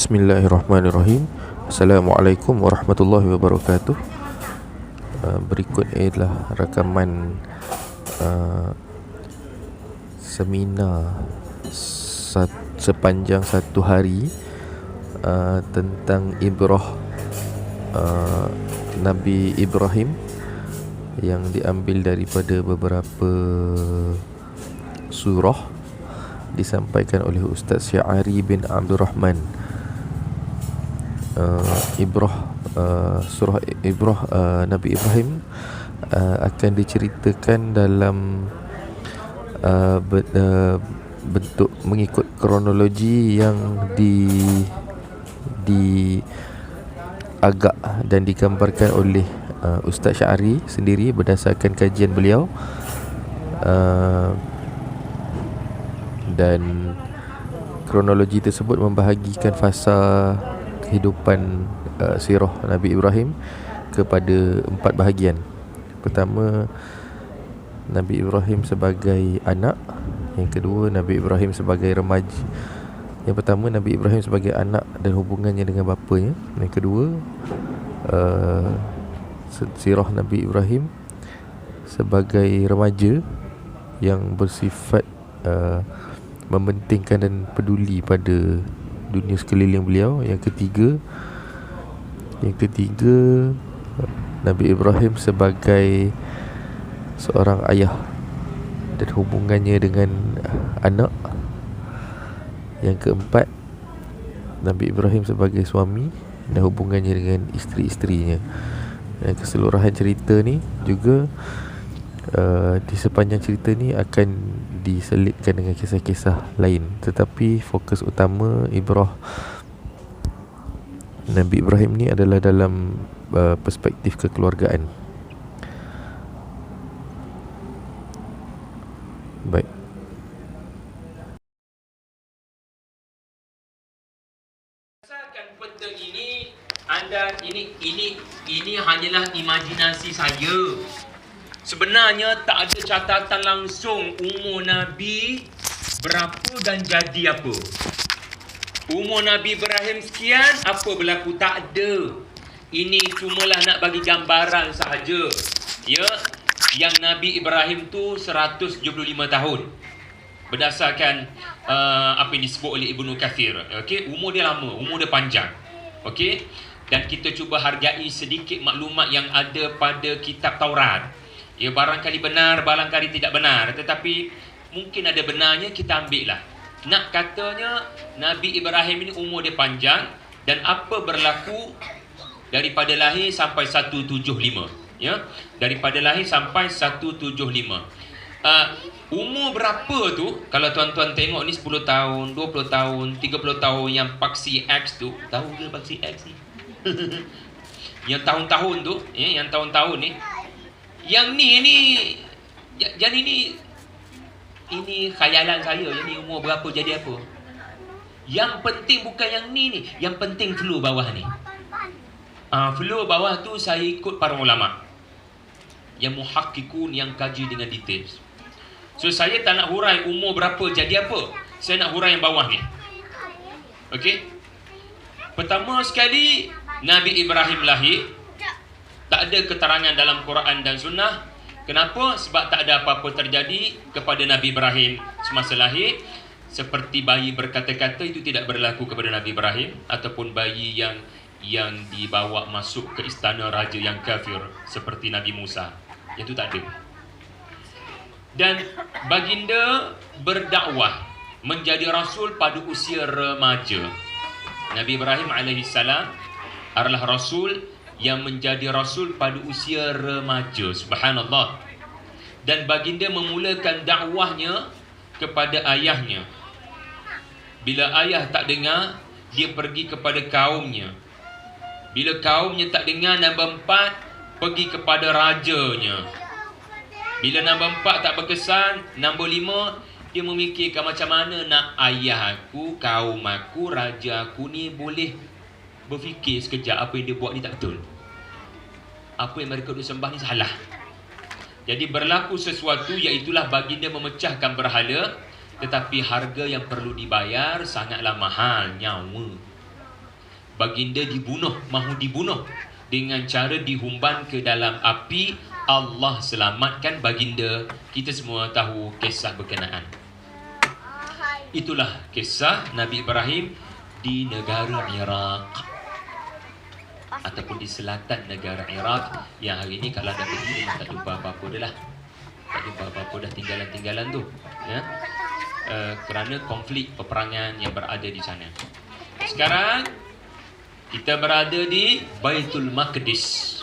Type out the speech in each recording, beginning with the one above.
Bismillahirrahmanirrahim. Assalamualaikum warahmatullahi wabarakatuh. Berikut adalah rakaman seminar sepanjang satu hari tentang ibrah Nabi Ibrahim yang diambil daripada beberapa surah, disampaikan oleh Ustaz Syahari bin Abdul Rahman. Surah Ibrah Nabi Ibrahim akan diceritakan dalam bentuk mengikut kronologi yang diagak dan digambarkan oleh Ustaz Syahari sendiri berdasarkan kajian beliau, dan kronologi tersebut membahagikan fasa kehidupan sirah Nabi Ibrahim kepada 4 bahagian. Pertama, Nabi Ibrahim sebagai anak. Yang kedua, Nabi Ibrahim sebagai remaja. Yang pertama, Nabi Ibrahim sebagai anak dan hubungannya dengan bapanya. Yang kedua, sirah Nabi Ibrahim sebagai remaja yang bersifat mementingkan dan peduli pada dunia sekeliling beliau. Yang ketiga, Nabi Ibrahim sebagai seorang ayah dan hubungannya dengan anak. Yang keempat, Nabi Ibrahim sebagai suami dan hubungannya dengan isteri-isterinya. Dan keseluruhan cerita ni juga di sepanjang cerita ni akan diselitkan dengan kisah-kisah lain, tetapi fokus utama ibrah Nabi Ibrahim ni adalah dalam perspektif kekeluargaan. Baik. Berdasarkan peta ini, ini hanyalah imajinasi saya. Sebenarnya tak ada catatan langsung umur Nabi berapa dan jadi apa. Umur Nabi Ibrahim sekian, apa berlaku, tak ada. Ini cumalah nak bagi gambaran sahaja. Ya, yang Nabi Ibrahim tu 175 tahun. Berdasarkan apa yang disebut oleh Ibnu Kathir. Okey, umur dia lama, umur dia panjang. Okey, dan kita cuba hargai sedikit maklumat yang ada pada kitab Taurat. Ya, barangkali benar, barangkali tidak benar, tetapi mungkin ada benarnya, kita ambil lah. Nak katanya Nabi Ibrahim ini umur dia panjang, dan apa berlaku daripada lahir sampai 175. Ya, daripada lahir sampai 175. Umur berapa tu, kalau tuan-tuan tengok ni 10 tahun, 20 tahun, 30 tahun yang Paksi X tu. Tahu ke Paksi X ni? Yang tahun-tahun tu, ya, yang tahun-tahun ni. Yang ni khayalan saya. Yang ni umur berapa jadi apa. Yang penting bukan yang ni. Yang penting flow bawah ni. Flow bawah tu saya ikut para ulama yang muhakkikun, yang kaji dengan detail. So saya tak nak hurai umur berapa jadi apa. Saya nak hurai yang bawah ni. Okey. Pertama sekali, Nabi Ibrahim lahir. Tak ada keterangan dalam Quran dan Sunnah. Kenapa? Sebab tak ada apa-apa terjadi kepada Nabi Ibrahim semasa lahir. Seperti bayi berkata-kata, itu tidak berlaku kepada Nabi Ibrahim. Ataupun bayi yang dibawa masuk ke istana raja yang kafir seperti Nabi Musa. Itu tak ada. Dan baginda berdakwah menjadi rasul pada usia remaja. Nabi Ibrahim AS adalah rasul yang menjadi rasul pada usia remaja. Subhanallah. Dan baginda memulakan dakwahnya kepada ayahnya. Bila ayah tak dengar, dia pergi kepada kaumnya. Bila kaumnya tak dengar, nombor 4, pergi kepada rajanya. Bila nombor 4 tak berkesan, nombor 5, dia memikirkan macam mana nak ayah aku, kaum aku, raja aku ni boleh berfikir sekejap apa yang dia buat ni tak betul. Apa yang mereka duk sembah ni salah. Jadi berlaku sesuatu, iaitulah baginda memecahkan berhala, tetapi harga yang perlu dibayar sangatlah mahal, nyawa. baginda mahu dibunuh dengan cara dihumban ke dalam api. Allah selamatkan baginda. Kita semua tahu kisah berkenaan. Itulah kisah Nabi Ibrahim di negara Iraq, ataupun di selatan negara Iraq, yang hari ini kalau dah pergi tak jumpa apa-apa dah lah. Tak jumpa apa-apa dah, tinggalan-tinggalan tu, ya. Kerana konflik peperangan yang berada di sana. Sekarang kita berada di Baitul Maqdis.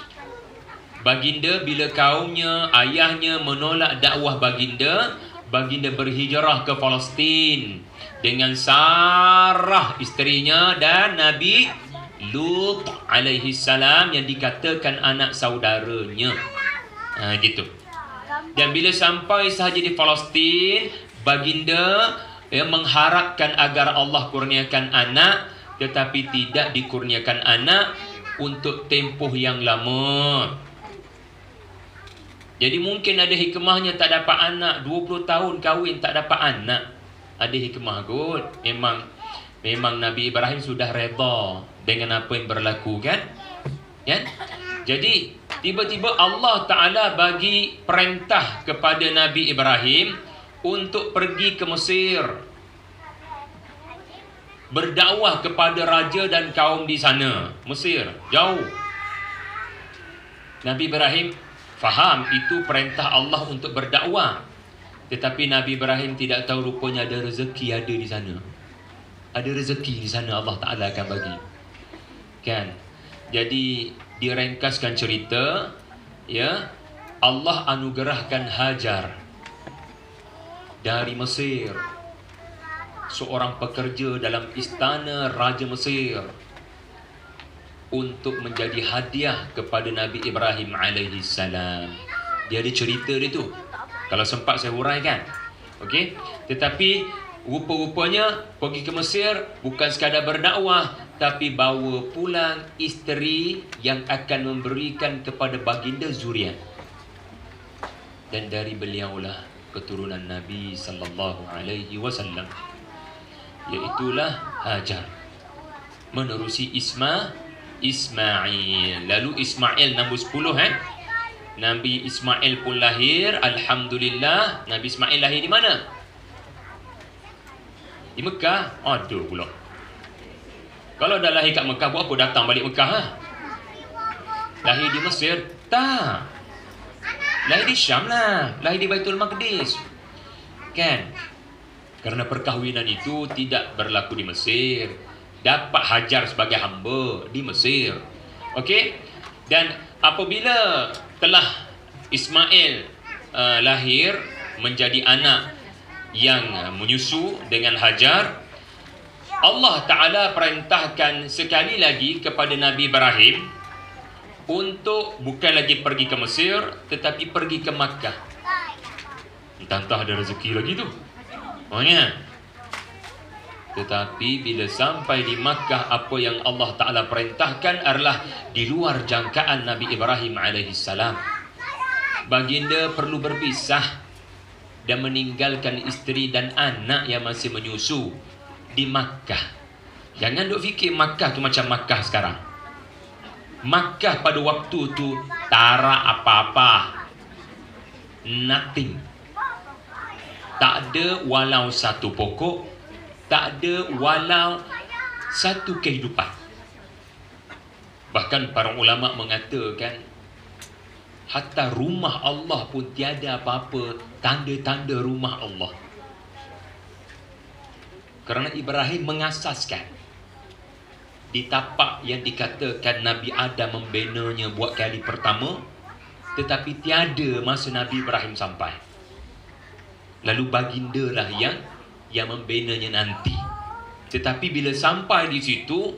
Baginda bila kaumnya, ayahnya menolak dakwah baginda, baginda berhijrah ke Palestin dengan Sarah isterinya dan Nabi Lut alaihi salam yang dikatakan anak saudaranya. Gitu. Dan bila sampai sahaja di Palestin, baginda mengharapkan agar Allah kurniakan anak, tetapi tidak dikurniakan anak untuk tempoh yang lama. Jadi mungkin ada hikmahnya tak dapat anak, 20 tahun kahwin tak dapat anak. Ada hikmah kot. Memang Nabi Ibrahim sudah redha dengan apa yang berlaku, kan? Jadi tiba-tiba Allah Ta'ala bagi perintah kepada Nabi Ibrahim untuk pergi ke Mesir, berdakwah kepada raja dan kaum di sana. Mesir jauh. Nabi Ibrahim faham itu perintah Allah untuk berdakwah, tetapi Nabi Ibrahim tidak tahu rupanya ada rezeki ada di sana. Ada rezeki di sana Allah Ta'ala akan bagi, kan? Jadi direngkaskan cerita, ya, Allah anugerahkan Hajar dari Mesir, seorang pekerja dalam istana Raja Mesir, untuk menjadi hadiah kepada Nabi Ibrahim alaihi salam. Dia ada cerita dia tu. Kalau sempat saya huraikan. Okey, tetapi rupa-rupanya pergi ke Mesir bukan sekadar berdakwah, tapi bawa pulang isteri yang akan memberikan kepada baginda zuriat. Dan dari beliaulah keturunan Nabi sallallahu alaihi wasallam, iaitulah Hajar menerusi Ismail. Lalu Ismail nombor 10, Nabi Ismail pun lahir. Alhamdulillah. Nabi Ismail lahir di mana? Di Mekah. Aduh pula. Kalau dah lahir kat Mekah, buat apa datang balik Mekah? Lahir di Mesir? Tak. Lahir di Syam lah. Lahir di Baitul Maqdis, kan? Kerana perkahwinan itu tidak berlaku di Mesir. Dapat Hajar sebagai hamba di Mesir. Okey. Dan apabila telah Ismail lahir menjadi anak yang menyusu dengan Hajar, Allah Ta'ala perintahkan sekali lagi kepada Nabi Ibrahim untuk bukan lagi pergi ke Mesir, tetapi pergi ke Makkah. Entah ada rezeki lagi tu. Tetapi bila sampai di Makkah, apa yang Allah Ta'ala perintahkan adalah di luar jangkaan Nabi Ibrahim AS. Baginda perlu berpisah dan meninggalkan isteri dan anak yang masih menyusu di Makkah. Jangan duk fikir Makkah tu macam Makkah sekarang. Makkah pada waktu tu tara apa-apa. Nothing. Tak ada walau satu pokok, tak ada walau satu kehidupan. Bahkan para ulama mengatakan hatta rumah Allah pun tiada apa-apa tanda-tanda rumah Allah. Kerana Ibrahim mengasaskan di tapak yang dikatakan Nabi Adam membinanya buat kali pertama, tetapi tiada masa Nabi Ibrahim sampai. Lalu baginda lah yang membinanya nanti. Tetapi bila sampai di situ,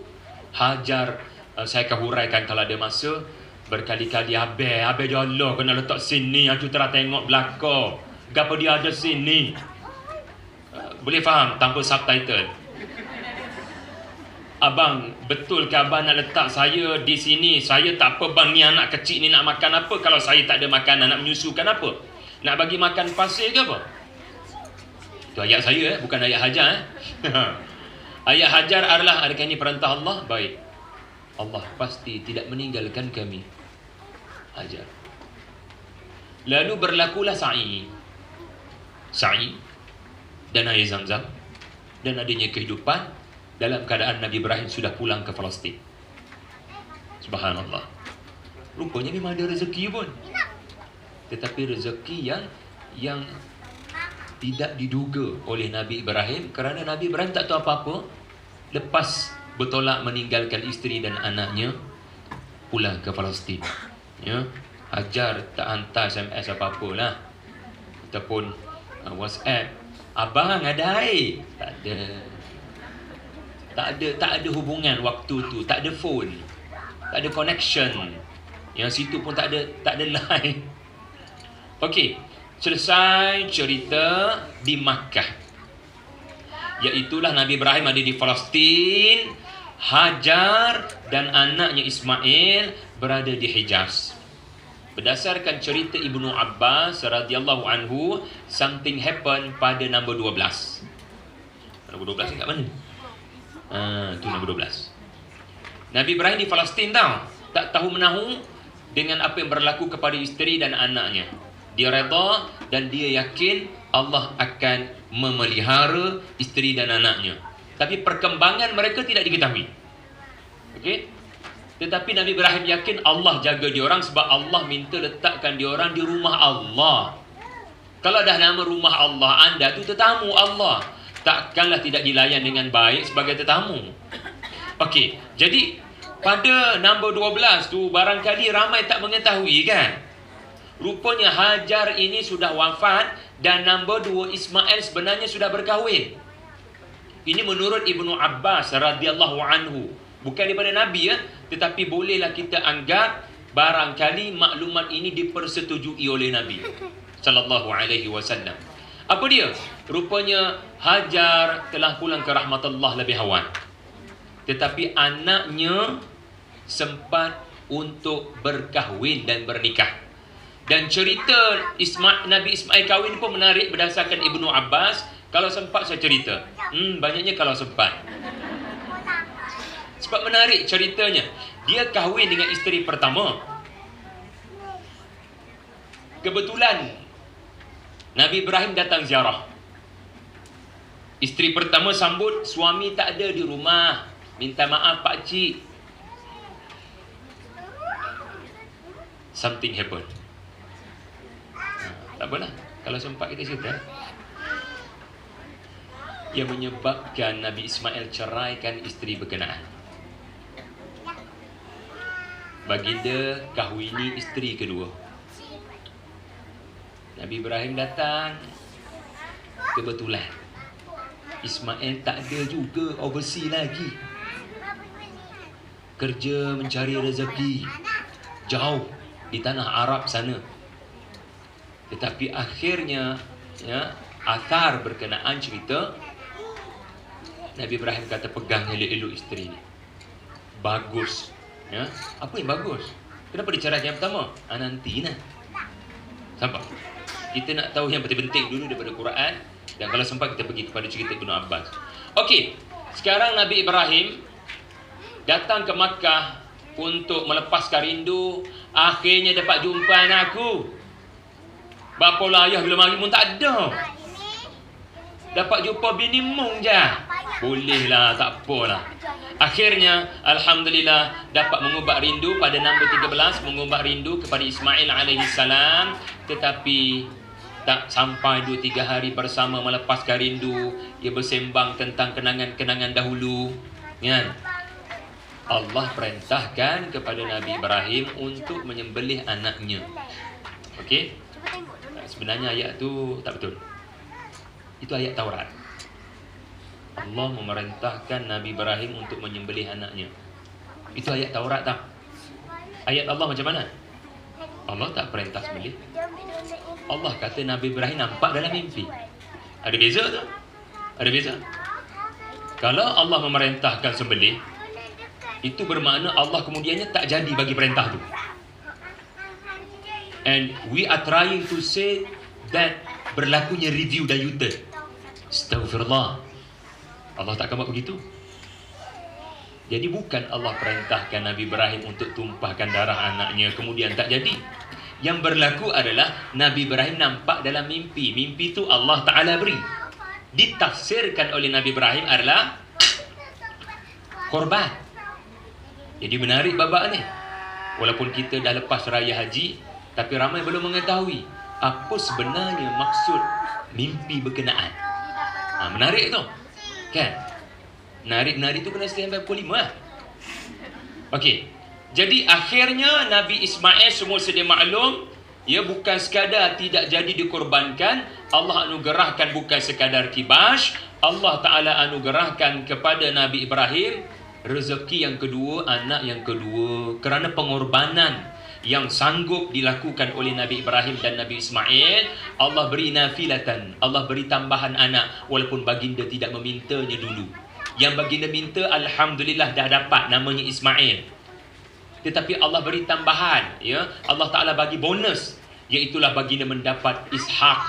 Hajar, saya akan huraikan kalau ada masa, berkali-kali Habis jala kena letak sini, aku terah tengok belakang, gapa dia ada sini. Boleh faham tanpa subtitle? Abang, betul ke abang nak letak saya di sini? Saya tak apa bang, ni anak kecil ni nak makan apa? Kalau saya tak ada makanan, nak menyusukan apa? Nak bagi makan pasir ke apa? Itu ayat saya, bukan ayat Hajar. Ayat Hajar adalah, adakah ini perintah Allah? Baik. Allah pasti tidak meninggalkan kami. Hajar. Lalu berlakulah sa'i dan air Zam-Zam dan adanya kehidupan dalam keadaan Nabi Ibrahim sudah pulang ke Palestin. Subhanallah. Rupanya memang ada rezeki pun, tetapi rezeki yang tidak diduga oleh Nabi Ibrahim, kerana Nabi Ibrahim tak tahu apa-apa. Lepas bertolak meninggalkan isteri dan anaknya, pulang ke Palestin. Ya, Hajar tak hantar SMS apa-apa lah, ataupun WhatsApp, abang ada air? Tak ada hubungan waktu tu, tak ada phone, tak ada connection. Yang situ pun tak ada line. Okey, selesai cerita di Makkah. Iaitulah Nabi Ibrahim ada di Palestin, Hajar dan anaknya Ismail berada di Hijaz. Berdasarkan cerita Ibnu Abbas radhiyallahu anhu, something happen pada nombor 12. Nombor 12 ni kat mana? Tu nombor 12. Nabi Ibrahim di Palestin tak tahu menahu dengan apa yang berlaku kepada isteri dan anaknya. Dia redha dan dia yakin Allah akan memelihara isteri dan anaknya. Tapi perkembangan mereka tidak diketahui. Okey? Tetapi Nabi Ibrahim yakin Allah jaga diorang sebab Allah minta letakkan diorang di rumah Allah. Kalau dah nama rumah Allah, anda tu tetamu Allah, takkanlah tidak dilayan dengan baik sebagai tetamu. Okey, jadi pada nombor 12 tu barangkali ramai tak mengetahui kan. Rupanya Hajar ini sudah wafat dan nombor 2 Ismail sebenarnya sudah berkahwin. Ini menurut Ibnu Abbas radhiyallahu anhu. Bukan daripada Nabi ya, tetapi bolehlah kita anggap barangkali maklumat ini dipersetujui oleh Nabi sallallahu alaihi wasallam. Apa dia? Rupanya Hajar telah pulang ke rahmatullah lebih awal. Tetapi anaknya sempat untuk berkahwin dan bernikah. Dan cerita Nabi Ismail kahwin pun menarik berdasarkan Ibnu Abbas. Kalau sempat saya cerita. Banyaknya kalau sempat. Sebab menarik ceritanya. Dia kahwin dengan isteri pertama. Kebetulan Nabi Ibrahim datang ziarah. Isteri pertama sambut, suami tak ada di rumah. Minta maaf Pak Cik. Something happened. Tak apalah, kalau sempat kita cerita. Yang menyebabkan Nabi Ismail ceraikan isteri berkenaan. Baginda kahwini isteri kedua. Nabi Ibrahim datang, kebetulan Ismail tak ada juga overseas lagi. Kerja mencari rezeki jauh di tanah Arab sana. Tetapi akhirnya athar berkenaan cerita, Nabi Ibrahim kata pegang elok-elok isteri ni. Bagus. Ya, apa yang bagus? Kenapa dicerai yang pertama? Nanti lah. Sabar. Kita nak tahu yang penting-penting dulu daripada Quran, dan kalau sempat kita pergi kepada cerita Ibnu Abbas. Okey, sekarang Nabi Ibrahim datang ke Makkah untuk melepaskan rindu. Akhirnya dapat jumpa anakku. Bapa lah ayah bila mari pun tak ada. Dapat jumpa bini mung je. Bolehlah, tak apalah. Akhirnya alhamdulillah dapat mengubat rindu pada nombor 13, mengubat rindu kepada Ismail alaihi salam. Tetapi tak sampai 2-3 hari bersama melepaskan rindu, ia bersembang tentang kenangan-kenangan dahulu. Kan? Allah perintahkan kepada Nabi Ibrahim untuk menyembelih anaknya. Okey? Sebenarnya ayat tu tak betul. Itu ayat Taurat. Allah memerintahkan Nabi Ibrahim untuk menyembelih anaknya. Itu ayat Taurat tak? Ayat Allah macam mana? Allah tak perintah sembelih. Allah kata Nabi Ibrahim nampak dalam mimpi. Ada beza tak? Ada beza. Kalau Allah memerintahkan sembelih, itu bermakna Allah kemudiannya tak jadi bagi perintah tu. And we are trying to say that berlakunya review dan U-turn. Astaghfirullah. Allah tak akan buat begitu. Jadi bukan Allah perintahkan Nabi Ibrahim untuk tumpahkan darah anaknya kemudian tak jadi. Yang berlaku adalah Nabi Ibrahim nampak dalam mimpi. Mimpi itu Allah Ta'ala beri. Ditafsirkan oleh Nabi Ibrahim adalah korban. Jadi menarik babak ni. Walaupun kita dah lepas raya haji, tapi ramai belum mengetahui apa sebenarnya maksud mimpi berkenaan. Menarik tu. Kan? Menarik tu kena setia sampai pukul 5 lah. Okey. Jadi akhirnya Nabi Ismail semua sedia maklum, ia bukan sekadar tidak jadi dikorbankan, Allah anugerahkan bukan sekadar kibash, Allah Ta'ala anugerahkan kepada Nabi Ibrahim rezeki yang kedua, anak yang kedua, kerana pengorbanan yang sanggup dilakukan oleh Nabi Ibrahim dan Nabi Ismail. Allah beri nafilatan, Allah beri tambahan anak, walaupun baginda tidak memintanya dulu. Yang baginda minta, alhamdulillah dah dapat, namanya Ismail. Tetapi Allah beri tambahan, ya. Allah Ta'ala bagi bonus, iaitulah baginda mendapat Ishak,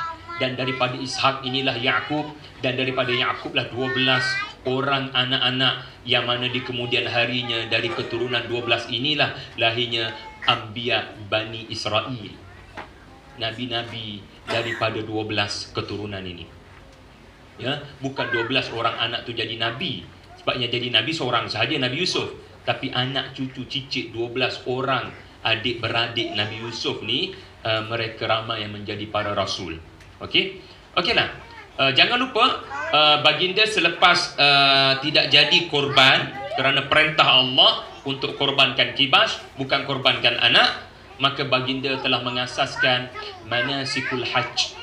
dan daripada Ishak inilah Yaqub, dan daripada Yaqub lah 12 orang anak-anak, yang mana di kemudian harinya dari keturunan 12 inilah lahirnya Anbiya Bani Israel, nabi-nabi daripada 12 keturunan ini. Ya, bukan 12 orang anak tu jadi nabi. Sebabnya jadi nabi seorang sahaja, Nabi Yusuf. Tapi anak cucu cicit 12 orang adik-beradik Nabi Yusuf ni, mereka ramai yang menjadi para rasul. Okey? Okeylah. Jangan lupa baginda selepas tidak jadi korban kerana perintah Allah untuk korbankan kibash, bukan korbankan anak, maka baginda telah mengasaskan manasikul hajj.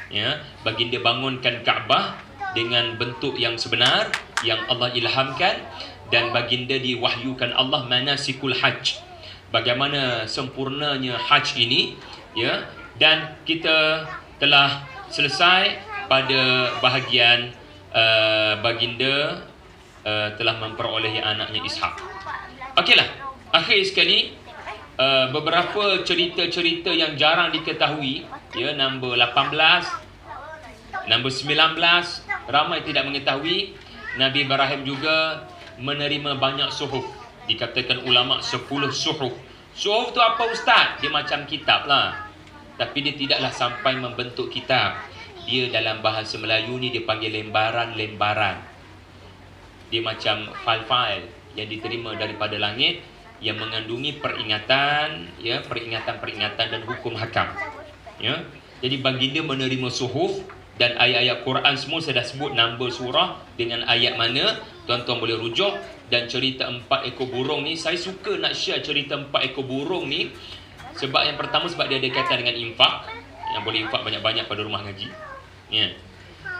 Ya, baginda bangunkan Kaabah dengan bentuk yang sebenar yang Allah ilhamkan, dan baginda diwahyukan Allah manasikul hajj, bagaimana sempurnanya hajj ini, ya. Dan kita telah selesai pada bahagian baginda telah memperolehi anaknya Ishak. Okeylah, akhir sekali, beberapa cerita-cerita yang jarang diketahui, ya, nombor 18, nombor 19, ramai tidak mengetahui. Nabi Ibrahim juga menerima banyak suhuf. Dikatakan ulama 10 suhuf. Suhuf tu apa ustaz? Dia macam kitab lah, tapi dia tidaklah sampai membentuk kitab. Dia dalam bahasa Melayu ni dia panggil lembaran-lembaran. Dia macam file-file yang diterima daripada langit, yang mengandungi peringatan, ya, peringatan-peringatan dan hukum hakam. Ya. Jadi baginda menerima suhuf, dan ayat-ayat Quran semua saya dah sebut nombor surah dengan ayat mana, tuan-tuan boleh rujuk. Dan cerita 4 ekor burung ni, saya suka nak share cerita 4 ekor burung ni. Sebab yang pertama, sebab dia ada kaitan dengan infak, yang boleh infak banyak-banyak pada rumah ngaji, ya.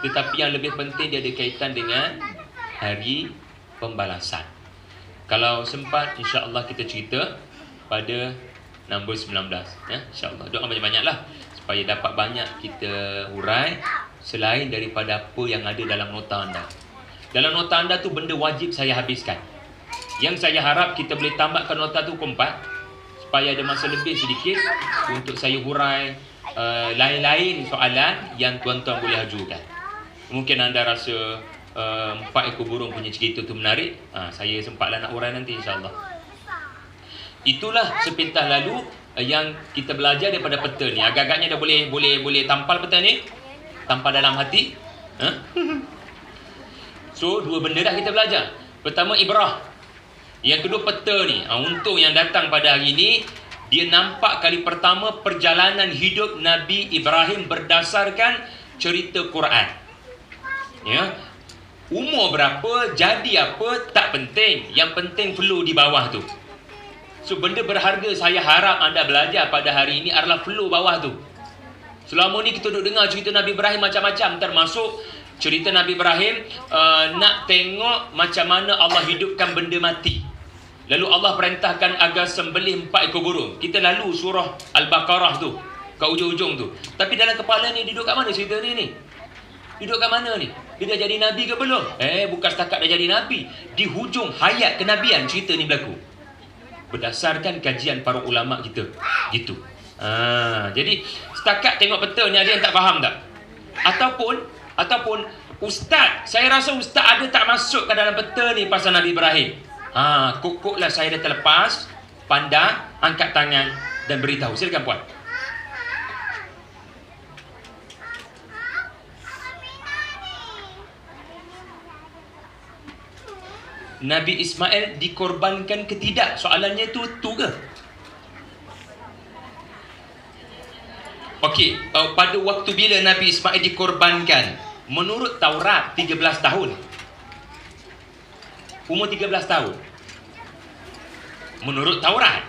Tetapi yang lebih penting, dia ada kaitan dengan hari pembalasan. Kalau sempat, insya-Allah kita cerita pada nombor 19, ya, insya-Allah. Doa banyak-banyaklah supaya dapat banyak kita hurai, selain daripada apa yang ada dalam nota anda. Dalam nota anda tu benda wajib saya habiskan. Yang saya harap kita boleh tambahkan nota tu ke 4, supaya ada masa lebih sedikit untuk saya hurai lain-lain soalan yang tuan-tuan boleh ajukan. Mungkin anda rasa 4 ekor burung punya cerita tu menarik, saya sempatlah nak hurai nanti, insya-Allah. Itulah sepintas lalu yang kita belajar daripada peta ni. Agak-agaknya dah boleh tampal peta ni, tampal dalam hati. So, 2 benda dah kita belajar. Pertama, ibrah. Yang kedua, peta ni. Untuk yang datang pada hari ini, dia nampak kali pertama perjalanan hidup Nabi Ibrahim berdasarkan cerita Quran. Ya. Umur berapa, jadi apa, tak penting. Yang penting flow di bawah tu. So, benda berharga saya harap anda belajar pada hari ini adalah flow bawah tu. Selama ni kita duduk dengar cerita Nabi Ibrahim macam-macam, termasuk cerita Nabi Ibrahim nak tengok macam mana Allah hidupkan benda mati. Lalu Allah perintahkan agar sembelih 4 ekor burung. Kita lalu surah Al-Baqarah tu, kat ujung-ujung tu. Tapi dalam kepala ni, duduk kat mana cerita ni? Duduk kat mana ni? Dia dah jadi Nabi ke belum? Bukan setakat dah jadi Nabi. Di hujung hayat kenabian cerita ni berlaku. Berdasarkan kajian para ulama kita. Gitu. Jadi setakat tengok peta ni, ada yang tak faham tak? Ataupun ustaz, saya rasa ustaz ada tak masuk ke dalam peta ni pasal Nabi Ibrahim. Kok-koklah saya dah terlepas, pandang, angkat tangan dan beritahu. Silakan puan. Nabi Ismail dikorbankan ke tidak? Soalannya tu ke? Okey, pada waktu bila Nabi Ismail dikorbankan? Menurut Taurat 13 tahun. Umur 13 tahun. Menurut Taurat.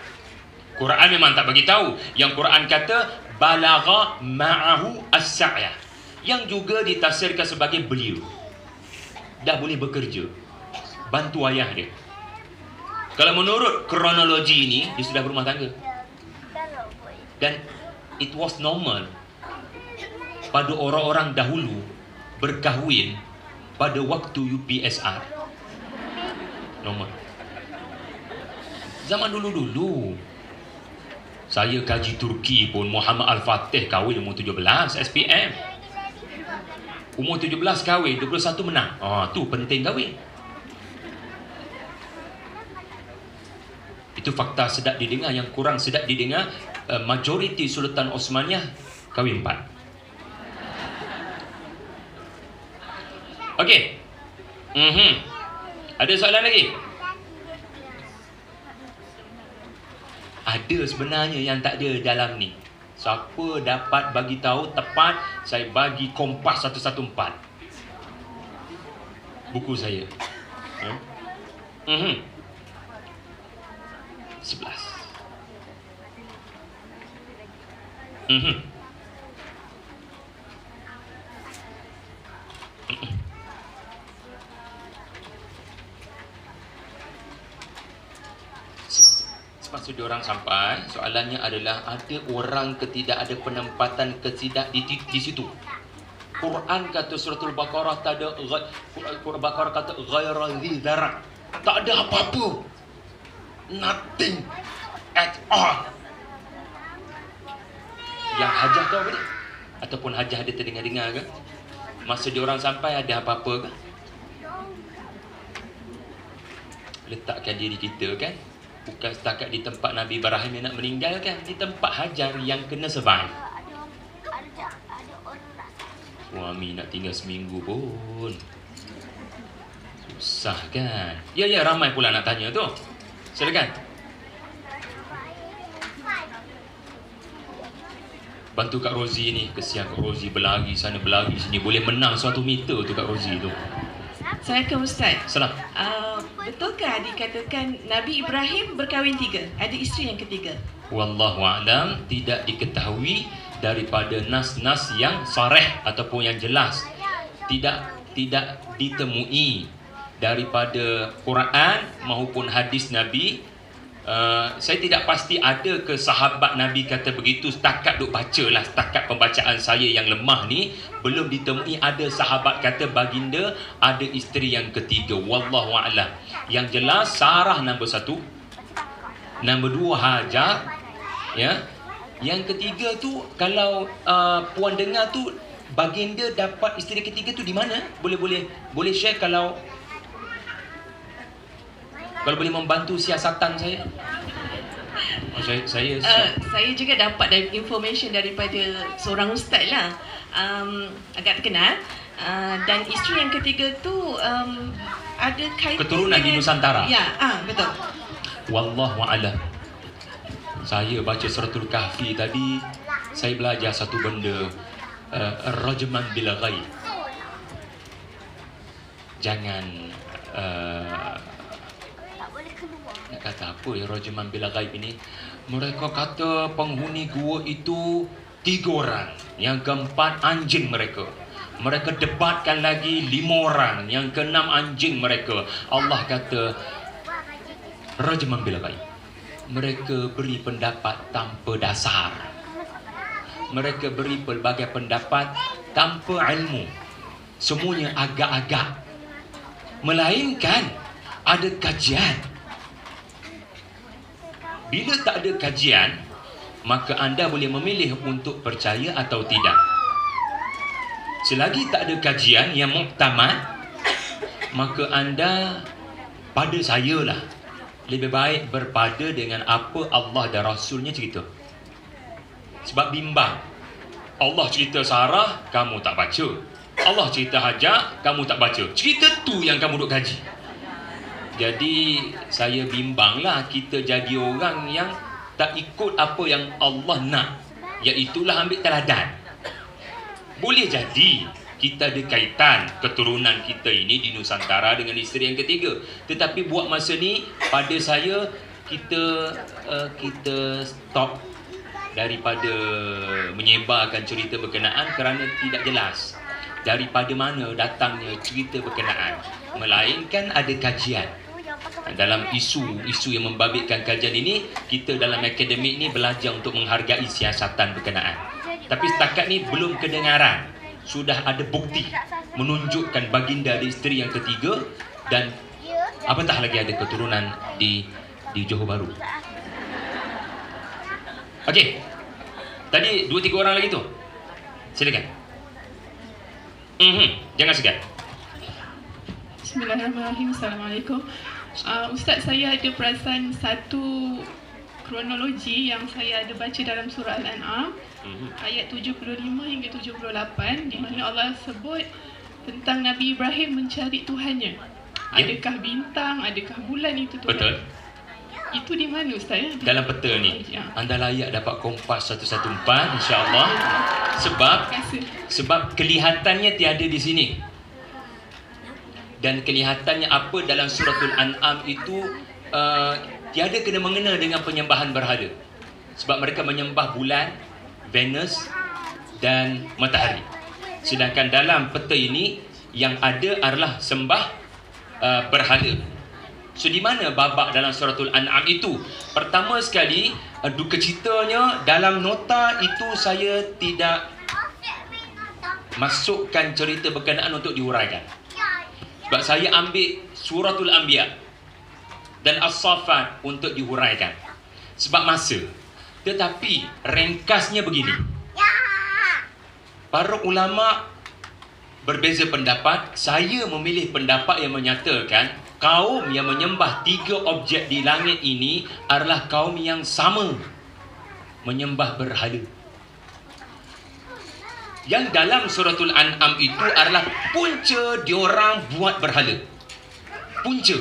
Quran memang tak bagi tahu. Yang Quran kata balagha ma'ahu as-sa'ya. Yang juga ditafsirkan sebagai beliau dah boleh bekerja, bantu ayah dia. Kalau menurut kronologi ini, dia sudah berumah tangga. Dan it was normal pada orang-orang dahulu berkahwin pada waktu UPSR. Normal. Zaman dulu-dulu, saya kaji Turki pun Muhammad Al-Fatih kahwin umur 17 SPM. Umur 17 kahwin, 21 menang. Tu penting kahwin. Itu fakta sedap didengar. Yang kurang sedap didengar, majoriti Sultan Osmaniyah kahwin 4. Okey. Ada soalan lagi? Ada sebenarnya yang tak ada dalam ni. Siapa dapat bagi tahu tepat, saya bagi Kompas 114. Buku saya. 11. Semasa diorang sampai, soalannya adalah ada orang ke tidak ada penempatan ke tidak di situ. Quran kata suratul Baqarah tak ada, Quran Baqarah kata ghairal dzi dzar'. Tak ada apa-apa. Nothing at all. Yang hajah tahu apa dia? Ataupun hajah dia terdengar-dengar ke? Masa diorang sampai ada apa-apa ke? Letakkan diri kita kan, bukan setakat di tempat Nabi Ibrahim yang nak meninggalkan, di tempat Hajar yang kena survive. Suami nak tinggal seminggu pun susah kan? Ya, ramai pula nak tanya tu. Silakan. Bantu Kak Rozi ni. Kesian Kak Rozi, berlari sana berlari sini. Boleh menang 100 meter tu Kak Rozi tu. Assalamualaikum Ustaz. Salam. Betulkah dikatakan Nabi Ibrahim berkahwin 3? Ada isteri yang ketiga? Wallahu'alam, tidak diketahui daripada nas-nas yang sarih ataupun yang jelas. Tidak ditemui daripada Quran maupun hadis Nabi. Saya tidak pasti ada ke sahabat Nabi kata begitu. Setakat duk baca lah, setakat pembacaan saya yang lemah ni, belum ditemui ada sahabat kata baginda ada isteri yang ketiga. Wallahu'alam. Yang jelas Sarah nombor 1, nombor 2 Hajar, ya. Yang ketiga tu kalau puan dengar tu baginda dapat isteri ketiga tu di mana? Boleh share kalau boleh membantu siasatan saya. Saya juga dapat information daripada seorang ustaz lah, agak terkenal, dan isteri yang ketiga tu ada kaitan keturunan di Nusantara. Ya, betul. Wallahu'alam. Saya baca suratul Kahfi tadi, saya belajar satu benda, rajman bil ghaib. Jangan nak kata apa ya rajman bil ghaib ini. Mereka kata penghuni gua itu 3 orang, yang keempat anjing mereka. Mereka debatkan lagi 5 orang, yang keenam anjing mereka. Allah kata rajman bil ghaib. Mereka beri pendapat tanpa dasar. Mereka beri pelbagai pendapat tanpa ilmu. Semuanya agak-agak. Melainkan ada kajian. Bila tak ada kajian, maka anda boleh memilih untuk percaya atau tidak. Selagi tak ada kajian yang muktamad, maka anda pada saya lah, lebih baik berpada dengan apa Allah dan Rasulnya cerita. Sebab bimbang. Allah cerita Sarah, kamu tak baca. Allah cerita Hajar, kamu tak baca. Cerita tu yang kamu duk kaji. Jadi saya bimbanglah kita jadi orang yang tak ikut apa yang Allah nak, iaitulah ambil teladan. Boleh jadi kita ada kaitan keturunan kita ini di Nusantara dengan isteri yang ketiga, tetapi buat masa ni pada saya kita stop daripada menyebarkan cerita berkenaan kerana tidak jelas daripada mana datangnya cerita berkenaan, melainkan ada kajian. Dalam isu yang membabitkan kajian ini, kita dalam akademik ni belajar untuk menghargai siasatan berkenaan. Tapi setakat ni belum kedengaran. Sudah ada bukti menunjukkan baginda ada isteri yang ketiga dan apatah lagi ada keturunan di Johor Bahru. Okey. Tadi 2-3 orang lagi tu. Silakan. Jangan segan. Bismillahirrahmanirrahim. Assalamualaikum. Ustaz, saya ada perasan satu kronologi yang saya ada baca dalam surah Al-An'am ayat 75 hingga 78, di mana Allah sebut tentang Nabi Ibrahim mencari Tuhannya. Adakah bintang, adakah bulan itu Tuhan? Betul. Itu di mana Ustaz? Dalam peta ni. Anda layak dapat Kompas 114 insya-Allah. Sebab kelihatannya tiada di sini. Dan kelihatannya apa dalam suratul An'am itu tiada kena mengena dengan penyembahan berhala. Sebab mereka menyembah bulan, Venus dan matahari. Sedangkan dalam peta ini yang ada adalah sembah berhala. So di mana babak dalam suratul An'am itu? Pertama sekali, duka citanya dalam nota itu saya tidak masukkan cerita berkenaan untuk diuraikan. Sebab saya ambil suratul Anbiya dan As-Saffat untuk dihuraikan sebab masa. Tetapi ringkasnya begini. Para ulama berbeza pendapat. Saya memilih pendapat yang menyatakan kaum yang menyembah 3 objek di langit ini adalah kaum yang sama, menyembah berhala. Yang dalam suratul An'am itu adalah punca diorang buat berhala. Punca.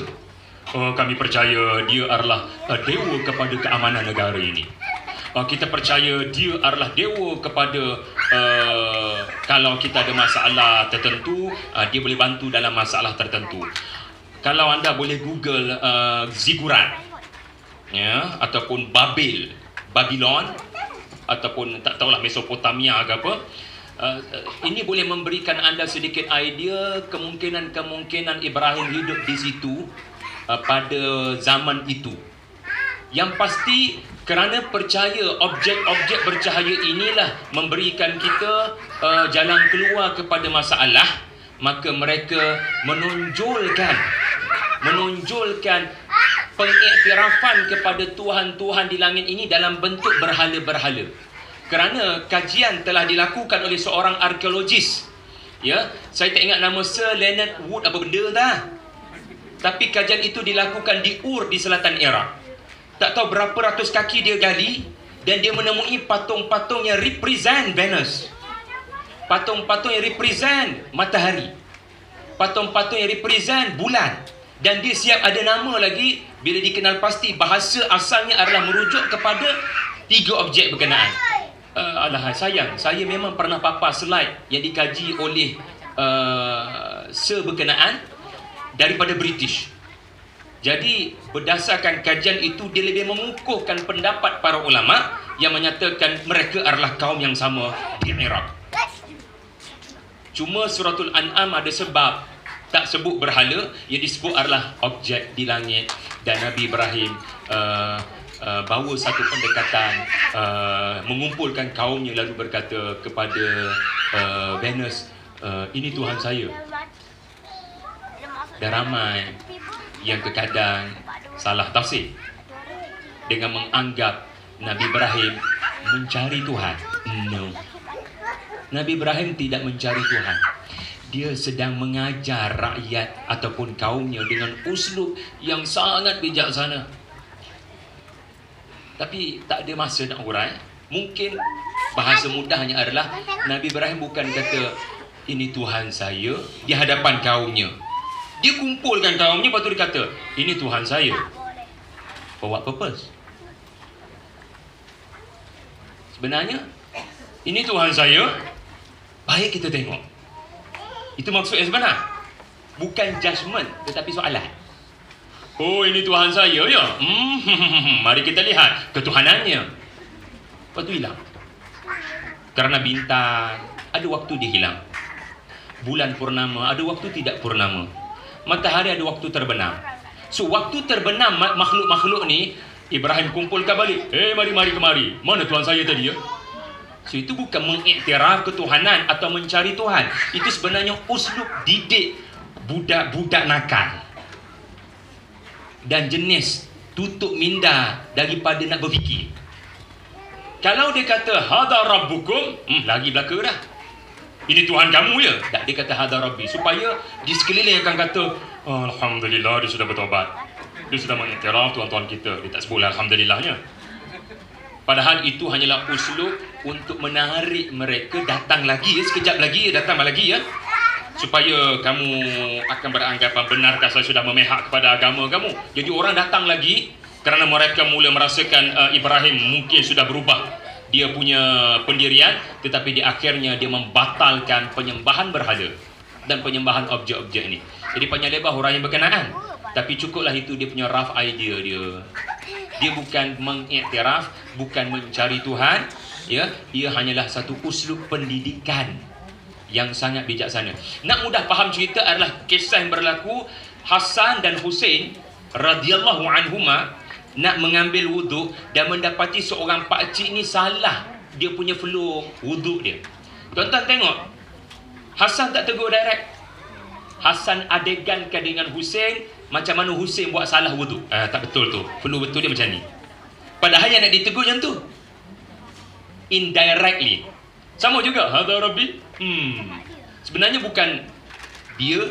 Kami percaya dia adalah dewa kepada keamanan negara ini. Kita percaya dia adalah dewa kepada kalau kita ada masalah tertentu, dia boleh bantu dalam masalah tertentu. Kalau anda boleh Google Zigurat, ya, ataupun Babylon, ataupun tak tahulah Mesopotamia ke apa, ini boleh memberikan anda sedikit idea kemungkinan Ibrahim hidup di situ pada zaman itu. Yang pasti kerana percaya objek-objek bercahaya inilah memberikan kita jalan keluar kepada masalah, maka mereka menonjolkan pengiktirafan kepada Tuhan-Tuhan di langit ini dalam bentuk berhala-berhala. Kerana kajian telah dilakukan oleh seorang arkeologis. Ya, saya tak ingat nama Sir Leonard Wood apa benda dah. Tapi kajian itu dilakukan di Ur di selatan Iraq. Tak tahu berapa ratus kaki dia gali dan dia menemui patung-patung yang represent Venus. Patung-patung yang represent matahari. Patung-patung yang represent bulan. Dan dia siap ada nama lagi bila dikenal pasti bahasa asalnya adalah merujuk kepada 3 objek berkenaan. Alah, sayang, saya memang pernah papar slide yang dikaji oleh berkenaan daripada British. Jadi berdasarkan kajian itu, dia lebih mengukuhkan pendapat para ulama yang menyatakan mereka adalah kaum yang sama di Iraq. Cuma suratul An'am ada sebab tak sebut berhala, yang disebut adalah objek di langit. Dan Nabi Ibrahim bawa satu pendekatan, mengumpulkan kaumnya lalu berkata kepada Venus, ini Tuhan saya. Dan ramai yang terkadang salah tafsir dengan menganggap Nabi Ibrahim mencari Tuhan. No, Nabi Ibrahim tidak mencari Tuhan. dia sedang mengajar rakyat ataupun kaumnya dengan uslub yang sangat bijaksana. Tapi tak ada masa nak urai. Mungkin bahasa mudahnya adalah Nabi Ibrahim bukan kata ini Tuhan saya di hadapan kaumnya. Dia kumpulkan kaumnya, lepas tu dia kata ini Tuhan saya. For what purpose? Sebenarnya ini Tuhan saya, baik kita tengok. Itu maksud yang sebenar. Bukan judgement, tetapi soalan. Oh, ini Tuhan saya ya? Mari kita lihat ketuhanannya. Lepas tu hilang. Kerana bintang, ada waktu dia hilang. Bulan purnama, ada waktu tidak purnama. Matahari ada waktu terbenam. So, waktu terbenam makhluk-makhluk ni, Ibrahim kumpulkan balik. Mari kemari. Mana Tuhan saya tadi ya? So, itu bukan mengiktiraf ketuhanan atau mencari Tuhan. Itu sebenarnya uslub didik budak-budak nakal. Dan jenis tutup minda daripada nak berfikir. Kalau dia kata hadha rabbukum, lagi belaka dah. Ini Tuhan kamu ya? Tak, dia kata hadha rabbi, supaya di sekeliling akan kata alhamdulillah dia sudah bertobat. Dia sudah mengiktiraf Tuhan-Tuhan kita. Dia tak sebut alhamdulillahnya. Padahal itu hanyalah uslub untuk menarik mereka datang lagi, sekejap lagi datang lagi ya. Supaya kamu akan beranggapan benarkah saya sudah memihak kepada agama kamu. Jadi orang datang lagi kerana mereka mula merasakan Ibrahim mungkin sudah berubah dia punya pendirian, tetapi di akhirnya dia membatalkan penyembahan berhala dan penyembahan objek-objek ini. Jadi panjang lebar orang yang berkenaan, tapi cukuplah itu dia punya rough idea dia. Dia bukan mengiktiraf, bukan mencari Tuhan, ya, ia hanyalah satu uslub pendidikan yang sangat bijaksana. Nak mudah faham cerita adalah kisah yang berlaku Hasan dan Husain radhiyallahu anhuma nak mengambil wuduk dan mendapati seorang pakcik ni salah dia punya flow wuduk dia. Tuan-tuan tengok, Hasan tak tegur direct. Hasan adegankan dengan Husain macam mana Husain buat salah wuduk. Tak betul tu. Flow betul dia macam ni. Padahal yang nak ditegur macam tu. Indirectly. Sama juga hadza rabbi. Sebenarnya bukan dia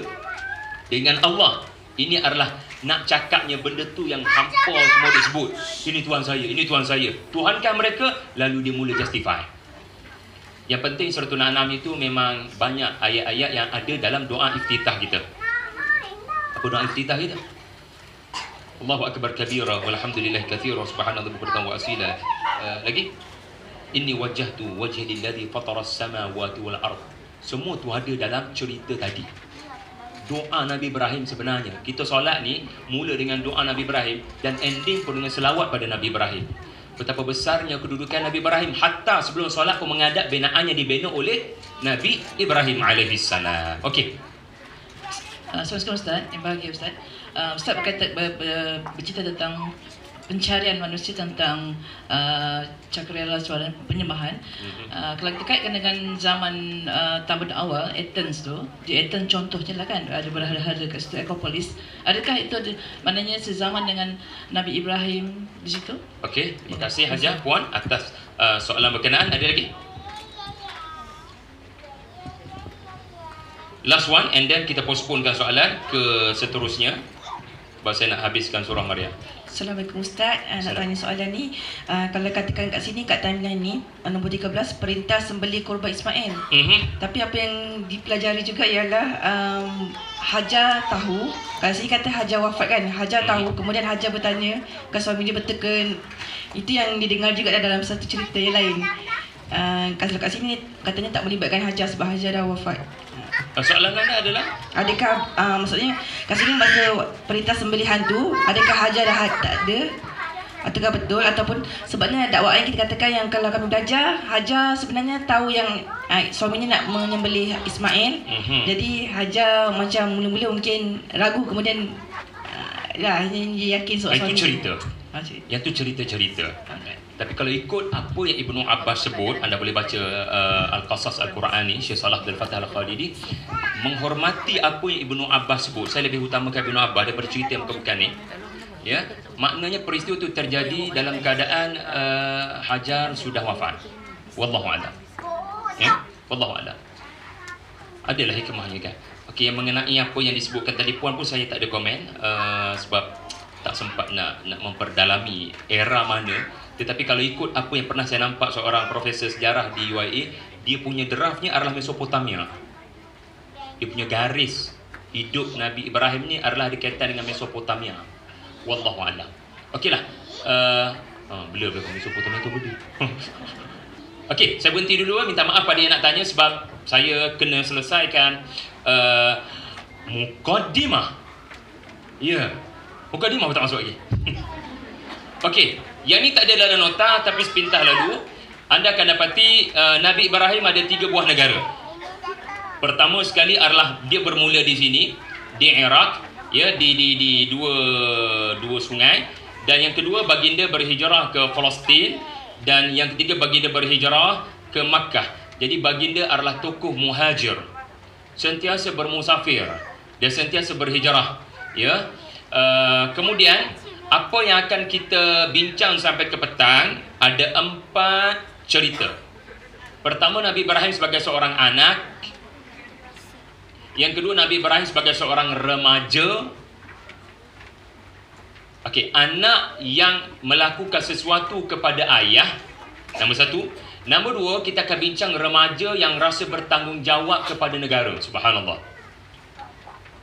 dengan Allah. Ini adalah nak cakapnya benda tu yang hampa semua dia sebut. Ini Tuhan saya, ini Tuhan saya. Tuhankah mereka? Lalu dia mula justify. Yang penting surah An-An'am itu memang banyak ayat-ayat yang ada dalam doa iftitah kita. Apa doa iftitah kita? Allahu akbar kabira walhamdulillah katsira subhanallah bukratan wa asila. Lagi? Inni wajjahtu wajhi lilladzi fatara as-samawati wal ard. Semua tu ada dalam cerita tadi. Doa Nabi Ibrahim sebenarnya. Kita solat ni mula dengan doa Nabi Ibrahim dan ending pun dengan selawat pada Nabi Ibrahim. Betapa besarnya kedudukan Nabi Ibrahim, hatta sebelum solat pun menghadap binaannya dibina oleh Nabi Ibrahim alaihissalam. Okey. Assalamualaikum Ustaz, yang bahagia Ustaz. Ustaz bercerita tentang pencarian manusia tentang cakrawala suara penyembahan. Kalau kita kaitkan dengan zaman tamadun awal, Athens tu, di Athens contohnya lah kan, ada berhala-hala kat situ, Acropolis. Adakah itu maknanya sezaman dengan Nabi Ibrahim di situ? Okey, terima kasih Hajar Puan atas soalan berkenaan. Ada lagi? Last one, and then kita postponekan soalan ke seterusnya. Sebab saya nak habiskan surah Maryam. Assalamualaikum Ustaz, nak tanya soalan ni. Kalau katakan kat sini, kat timeline ni, nombor 13, perintah sembelih korban Ismail. Tapi apa yang dipelajari juga ialah Hajar tahu, kat sini kata Hajar wafat kan, Hajar tahu, kemudian Hajar bertanya ke suami dia bertekan. Itu yang didengar juga dalam satu cerita yang lain. Kalau kat sini katanya tak melibatkan Hajar sebab Hajar dah wafat. Soalan anda adalah, adakah maksudnya kat sini masa perintah sembelihan tu, adakah Hajar dah tak ada ataukah betul, ataupun sebabnya dakwaan yang kita katakan yang kalau kami belajar Hajar sebenarnya tahu yang suaminya nak menyembelih Ismail. Jadi Hajar macam mula-mula mungkin ragu, kemudian yakin soal itu cerita. Yang tu cerita-cerita. Tapi kalau ikut apa yang Ibnu Abbas sebut, anda boleh baca Al-Qasas Al-Qurani, Syekh Salah Abdul Fattah Al-Khalidi menghormati apa yang Ibnu Abbas sebut. Saya lebih utamakan Ibnu Abbas daripada cerita yang bukan ni. Ya, maknanya peristiwa itu terjadi dalam keadaan Hajar sudah wafat. Wallahu a'lam. Ya, wallahu a'lam. Adalah hikmahnya kan. Okey, yang mengenai apa yang disebutkan tadi Puan pun saya tak ada komen, sebab tak sempat nak memperdalami era mana. Tetapi kalau ikut apa yang pernah saya nampak seorang profesor sejarah di UIA, dia punya draftnya adalah Mesopotamia. Dia punya garis hidup Nabi Ibrahim ni adalah ada kaitan dengan Mesopotamia. Wallahu a'lam. Okeylah. Beliau Mesopotamia tu benda. Okey, saya berhenti dulu. Minta maaf pada yang nak tanya sebab saya kena selesaikan mukaddimah. Ya, mukaddimah tak masuk lagi. Okey, yang ni tak ada dalam nota tapi sepintas lalu anda akan dapati Nabi Ibrahim ada 3 buah negara. Pertama sekali adalah dia bermula di sini, di Iraq, ya, di dua sungai. Dan yang kedua, baginda berhijrah ke Palestin. Dan yang ketiga, baginda berhijrah ke Makkah. Jadi baginda adalah tokoh muhajir, sentiasa bermusafir dan sentiasa berhijrah, ya. Kemudian apa yang akan kita bincang sampai ke petang, ada 4 cerita. Pertama, Nabi Ibrahim sebagai seorang anak. Yang kedua, Nabi Ibrahim sebagai seorang remaja. Okey, anak yang melakukan sesuatu kepada ayah. Nombor 1. Nombor 2, kita akan bincang remaja yang rasa bertanggungjawab kepada negara. Subhanallah.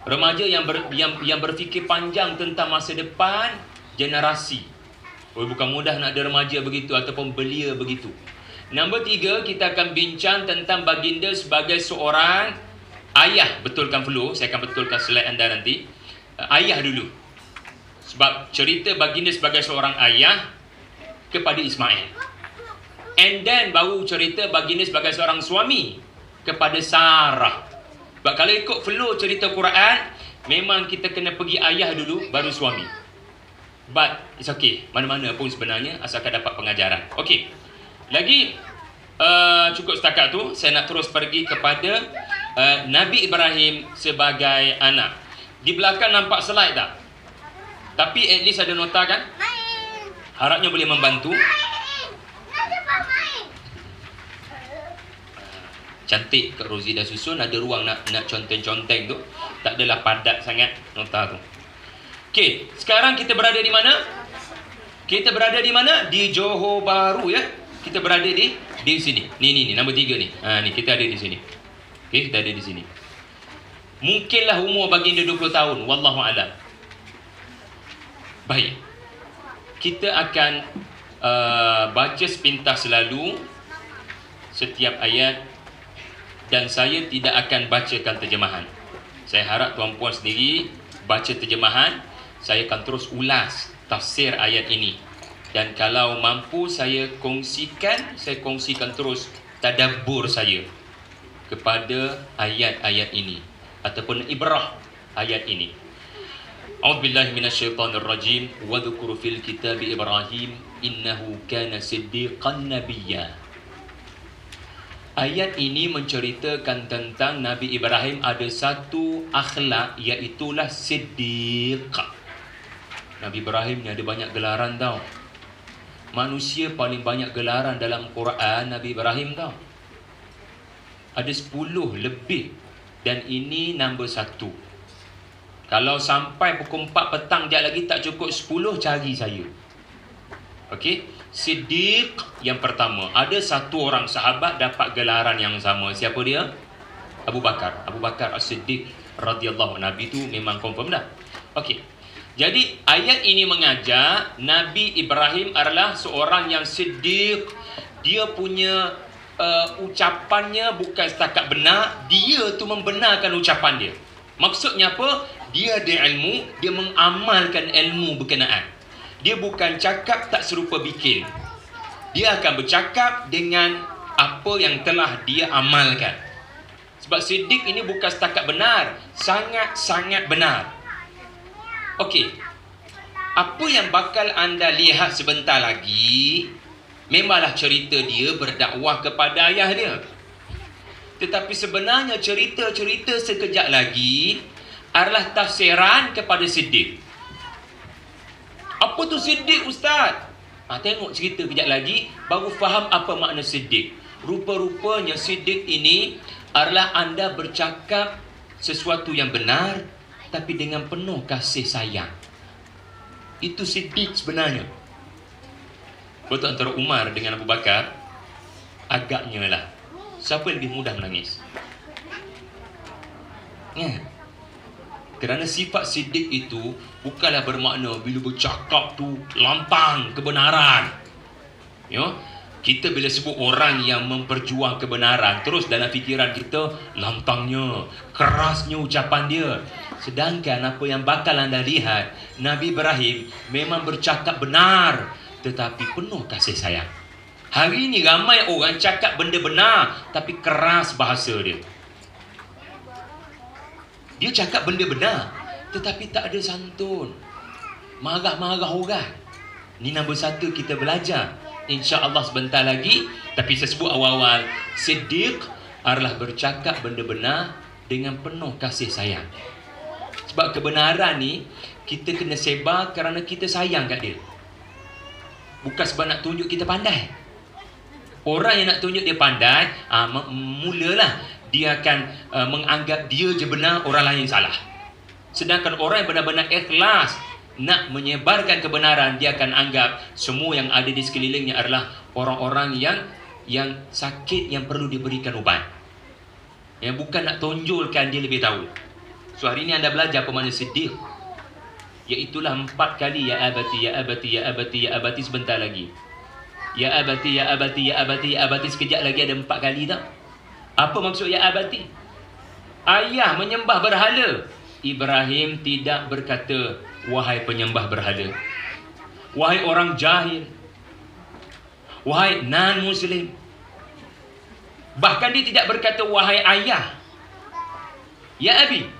Remaja yang berfikir panjang tentang masa depan generasi. Bukan mudah nak ada remaja begitu ataupun belia begitu. Nombor 3, kita akan bincang tentang baginda sebagai seorang ayah. Betulkan dulu, saya akan betulkan slide anda nanti. Ayah dulu. Sebab cerita baginda sebagai seorang ayah kepada Ismail. And then baru cerita baginda sebagai seorang suami kepada Sarah. Sebab kalau ikut flow cerita Quran, memang kita kena pergi ayah dulu baru suami. But it's okay, mana-mana pun sebenarnya asalkan dapat pengajaran. Okay, lagi cukup setakat tu. Saya nak terus pergi kepada Nabi Ibrahim sebagai anak. Di belakang nampak slide tak? Tapi at least ada nota kan? Harapnya boleh membantu. Cantik Kak Rozi dah susun. Ada ruang nak conteng-conteng tu. Tak adalah padat sangat nota tu. Okey, sekarang kita berada di mana? Kita berada di mana? Di Johor Bahru, ya. Kita berada di sini. Ni nombor 3 ni. Ni kita ada di sini. Okey, kita ada di sini. Mungkinlah umur baginda 20 tahun, wallahu a'lam. Baik. Kita akan baca sepintas selalu setiap ayat. Dan saya tidak akan bacakan terjemahan. Saya harap tuan-puan sendiri baca terjemahan. Saya akan terus ulas tafsir ayat ini. Dan kalau mampu saya kongsikan terus tadabbur saya kepada ayat-ayat ini ataupun ibrah ayat ini. A'udzubillahi minasyaitonirrajim. Wa dzkur fil kitabi Ibrahim innahu kana siddiqan nabiyya. Ayat ini menceritakan tentang Nabi Ibrahim ada satu akhlak, iaitulah siddiq. Nabi Ibrahim ni ada banyak gelaran tau. Manusia paling banyak gelaran dalam Quran Nabi Ibrahim tau. Ada 10 lebih. Dan ini nombor 1. Kalau sampai pukul 4 petang sekejap lagi tak cukup 10, cari saya. Okey. Siddiq yang pertama. Ada satu orang sahabat dapat gelaran yang sama. Siapa dia? Abu Bakar. Abu Bakar As-Siddiq radhiyallahu. Nabi tu memang confirm dah. Okey. Jadi ayat ini mengajar Nabi Ibrahim adalah seorang yang siddiq. Dia punya ucapannya bukan setakat benar, dia tu membenarkan ucapan dia. Maksudnya apa? Dia ada ilmu, dia mengamalkan ilmu berkenaan. Dia bukan cakap tak serupa bikin. Dia akan bercakap dengan apa yang telah dia amalkan. Sebab siddiq ini bukan setakat benar, sangat-sangat benar. Okey. Apa yang bakal anda lihat sebentar lagi memanglah cerita dia berdakwah kepada ayah dia. Tetapi sebenarnya cerita-cerita sekejap lagi adalah tafsiran kepada siddiq. Apa tu siddiq, Ustaz? Tengok cerita kejap lagi baru faham apa makna siddiq. Rupa-rupanya siddiq ini adalah anda bercakap sesuatu yang benar tapi dengan penuh kasih sayang. Itu siddiq sebenarnya. Betul antara Umar dengan Abu Bakar, agaknya lah siapa yang lebih mudah menangis? Kerana sifat siddiq itu bukanlah bermakna bila bercakap tu lantang kebenaran. Kita bila sebut orang yang memperjuang kebenaran, terus dalam fikiran kita lantangnya, kerasnya ucapan dia. Sedangkan apa yang bakal anda lihat, Nabi Ibrahim memang bercakap benar tetapi penuh kasih sayang. Hari ini ramai orang cakap benda benar tapi keras bahasa dia. Dia cakap benda benar tetapi tak ada santun, marah-marah orang. Ini nombor satu kita belajar, InsyaAllah sebentar lagi. Tapi saya sebut awal-awal, siddiq adalah bercakap benda benar dengan penuh kasih sayang. Sebab kebenaran ni kita kena sebar kerana kita sayang kat dia, bukan sebab nak tunjuk kita pandai. Orang yang nak tunjuk dia pandai, mulalah dia akan menganggap dia je benar, orang lain salah. Sedangkan orang yang benar-benar ikhlas nak menyebarkan kebenaran, dia akan anggap semua yang ada di sekelilingnya adalah orang-orang yang sakit, yang perlu diberikan ubat. Yang bukan nak tonjolkan dia lebih tahu. So hari ini anda belajar apa makna siddiq. Iaitulah 4 kali ya abati, ya abati, ya abati, ya abati sebentar lagi. Ya abati, ya abati, ya abati, ya abati sekejap lagi ada 4 kali tak? Apa maksud ya abati? Ayah menyembah berhala. Ibrahim tidak berkata wahai penyembah berhala, wahai orang jahil, wahai non-Muslim. Bahkan dia tidak berkata wahai ayah, ya abi.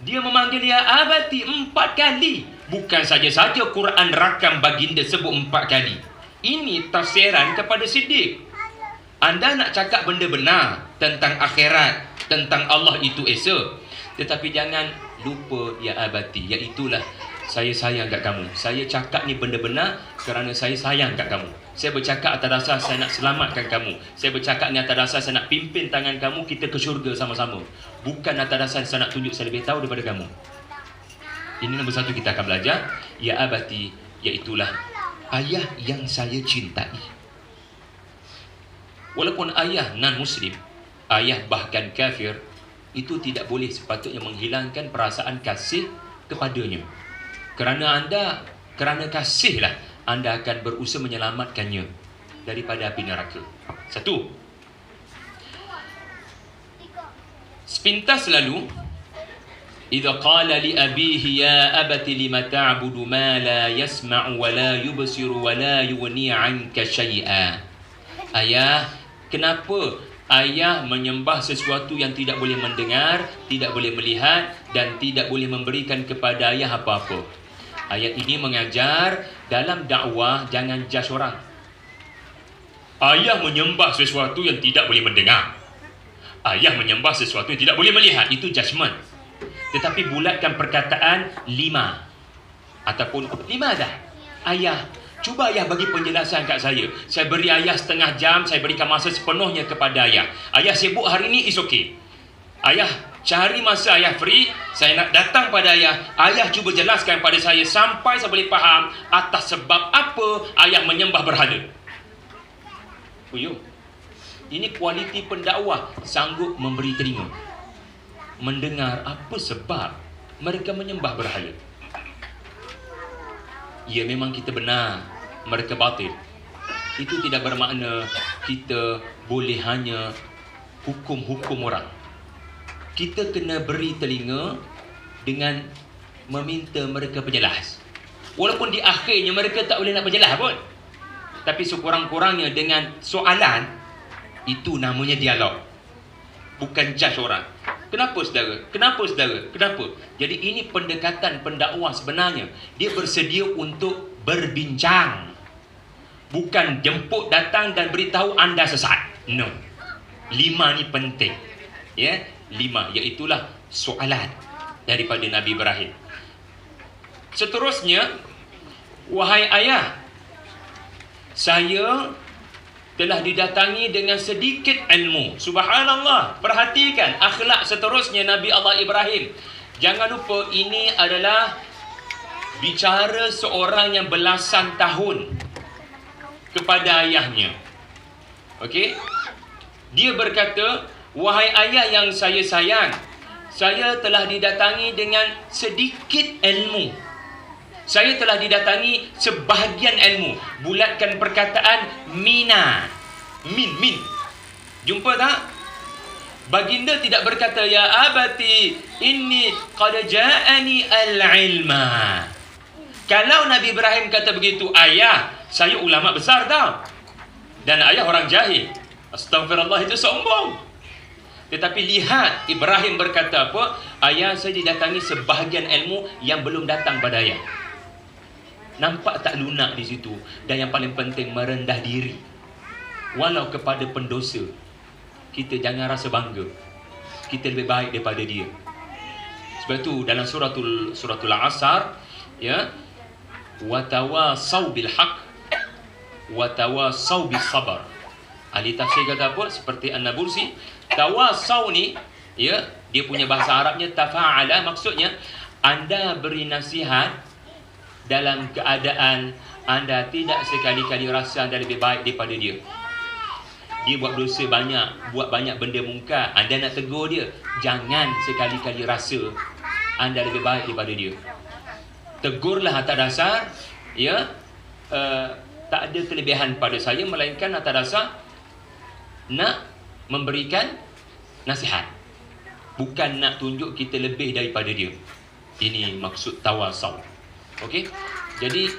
Dia memanggil ya abati 4 kali. Bukan saja-saja Quran rakam baginda sebut 4 kali. Ini tafsiran kepada siddiq. Anda nak cakap benda benar tentang akhirat, tentang Allah itu esa, tetapi jangan lupa ya abati, iaitulah saya sayang kat kamu. Saya cakap ni benda benar kerana saya sayang kat kamu. Saya bercakap atas dasar saya nak selamatkan kamu. Saya bercakap ni atas dasar saya nak pimpin tangan kamu kita ke syurga sama-sama. Bukan atas dasar saya nak tunjuk saya lebih tahu daripada kamu. Ini nombor 1 kita akan belajar. Ya abati, iaitulah ayah yang saya cintai. Walaupun ayah non-Muslim, ayah bahkan kafir, itu tidak boleh sepatutnya menghilangkan perasaan kasih kepadanya. Kerana kasihlah anda akan berusaha menyelamatkannya daripada api neraka. 1. Sepintas lalu, idza qala li abihi ya abati lima ta'budu ma la yasma'u wa la yubsiru wa la yughni 'anka syai'a. Ayah, kenapa ayah menyembah sesuatu yang tidak boleh mendengar, tidak boleh melihat dan tidak boleh memberikan kepada ayah apa-apa? Ayat ini mengajar dalam dakwah jangan judge orang. Ayah menyembah sesuatu yang tidak boleh mendengar, ayah menyembah sesuatu yang tidak boleh melihat, itu judgement. Tetapi bulatkan perkataan 5 ataupun 5 dah. Ayah, cuba ayah bagi penjelasan kat saya. Saya beri ayah setengah jam, saya berikan masa sepenuhnya kepada ayah. Ayah sibuk hari ni, is okay. Ayah cari masa ayah free, saya nak datang pada ayah. Ayah cuba jelaskan pada saya sampai saya boleh faham atas sebab apa ayah menyembah berhala. Ini kualiti pendakwah, sanggup memberi telinga, mendengar apa sebab mereka menyembah berhala. Ya, memang kita benar, mereka batil. Itu tidak bermakna kita boleh hanya hukum-hukum orang. Kita kena beri telinga dengan meminta mereka berjelas. Walaupun di akhirnya mereka tak boleh nak berjelas pun, tapi sekurang-kurangnya dengan soalan, itu namanya dialog, bukan judge orang. Kenapa saudara? Kenapa saudara? Kenapa? Jadi ini pendekatan pendakwah sebenarnya. Dia bersedia untuk berbincang, bukan jemput datang dan beritahu anda sesat. No. 5 ni penting. Ya, 5, iaitulah soalan daripada Nabi Ibrahim. Seterusnya, wahai ayah, saya telah didatangi dengan sedikit ilmu. Subhanallah. Perhatikan akhlak seterusnya Nabi Allah Ibrahim. Jangan lupa ini adalah bicara seorang yang belasan tahun kepada ayahnya. Okey? Dia berkata, wahai ayah yang saya sayang, saya telah didatangi dengan sedikit ilmu. Saya telah didatangi sebahagian ilmu. Bulatkan perkataan mina. Min. Jumpa tak? Baginda tidak berkata, ya abati, inni qad ja'ani al-ilma. Kalau Nabi Ibrahim kata begitu, ayah, saya ulama besar tau. Dan ayah orang jahil. Astaghfirullah, itu sombong. Tetapi lihat, Ibrahim berkata apa? Ayah, saya didatangi sebahagian ilmu yang belum datang pada ayah. Nampak tak lunak di situ? Dan yang paling penting, merendah diri. Walau kepada pendosa, kita jangan rasa bangga. Kita lebih baik daripada dia. Sebab itu dalam suratul Asar, ya, watawasau bil haq watawasau bis sabar. Ahli tafsir kata apa? Seperti An-Nabulsi, tawasau ni, ya, dia punya bahasa Arabnya tafa'ala, maksudnya anda beri nasihat dalam keadaan anda tidak sekali-kali rasa anda lebih baik daripada dia. Dia buat dosa banyak, buat banyak benda mungkar, anda nak tegur dia, jangan sekali-kali rasa anda lebih baik daripada dia. Tegurlah atas dasar, ya, tak ada kelebihan pada saya, melainkan atas dasar nak memberikan nasihat, bukan nak tunjuk kita lebih daripada dia. Ini maksud tawasau. Okey, jadi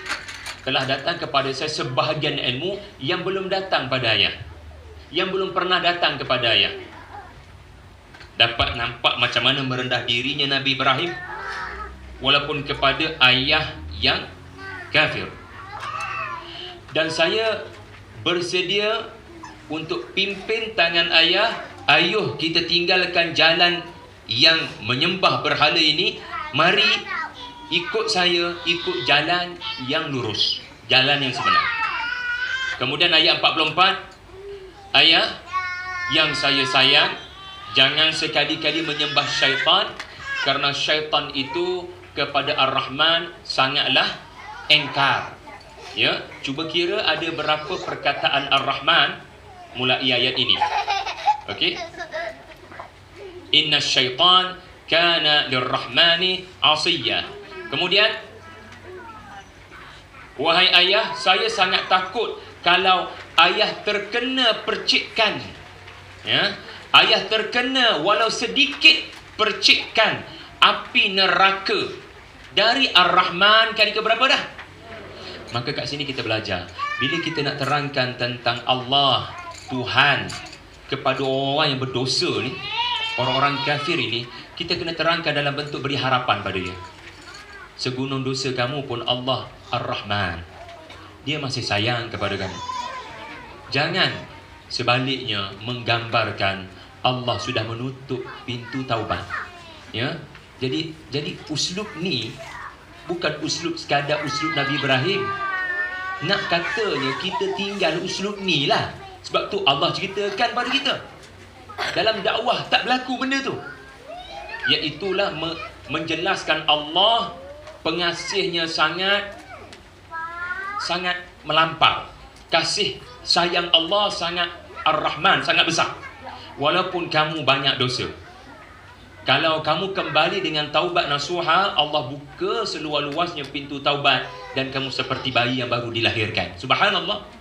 telah datang kepada saya sebahagian ilmu yang belum datang pada ayah, yang belum pernah datang kepada ayah. Dapat nampak macam mana merendah dirinya Nabi Ibrahim, walaupun kepada ayah yang kafir. Dan saya bersedia untuk pimpin tangan ayah. Ayuh, kita tinggalkan jalan yang menyembah berhala ini. Mari ikut saya, ikut jalan yang lurus, jalan yang sebenar. Kemudian ayat 44, ayah yang saya sayang, jangan sekali-kali menyembah syaitan, kerana syaitan itu kepada Ar-Rahman sangatlah engkar. Ya, cuba kira ada berapa perkataan Ar-Rahman mulai ayat ini. Okey. Inna syaitan kana lirrahmani asiyya. Kemudian, wahai ayah, saya sangat takut kalau ayah terkena percikan. Ya, ayah terkena walau sedikit percikan api neraka dari Ar-Rahman kali ke berapa dah? Maka kat sini kita belajar, bila kita nak terangkan tentang Allah, Tuhan, kepada orang yang berdosa ni, orang-orang kafir ini, kita kena terangkan dalam bentuk beri harapan pada dia. Segunung dosa kamu pun Allah Ar-Rahman, dia masih sayang kepada kamu. Jangan sebaliknya menggambarkan Allah sudah menutup pintu taubat. Ya, jadi uslub ni bukan uslub sekadar uslub Nabi Ibrahim. Nak katanya kita tinggal uslub ni lah. Sebab tu Allah ceritakan pada kita. Dalam dakwah tak berlaku benda tu. Iaitulah menjelaskan Allah pengasihnya sangat melampau. Kasih sayang Allah sangat Ar-Rahman, sangat besar. Walaupun kamu banyak dosa, kalau kamu kembali dengan taubat nasuha, Allah buka seluas-luasnya pintu taubat dan kamu seperti bayi yang baru dilahirkan. Subhanallah.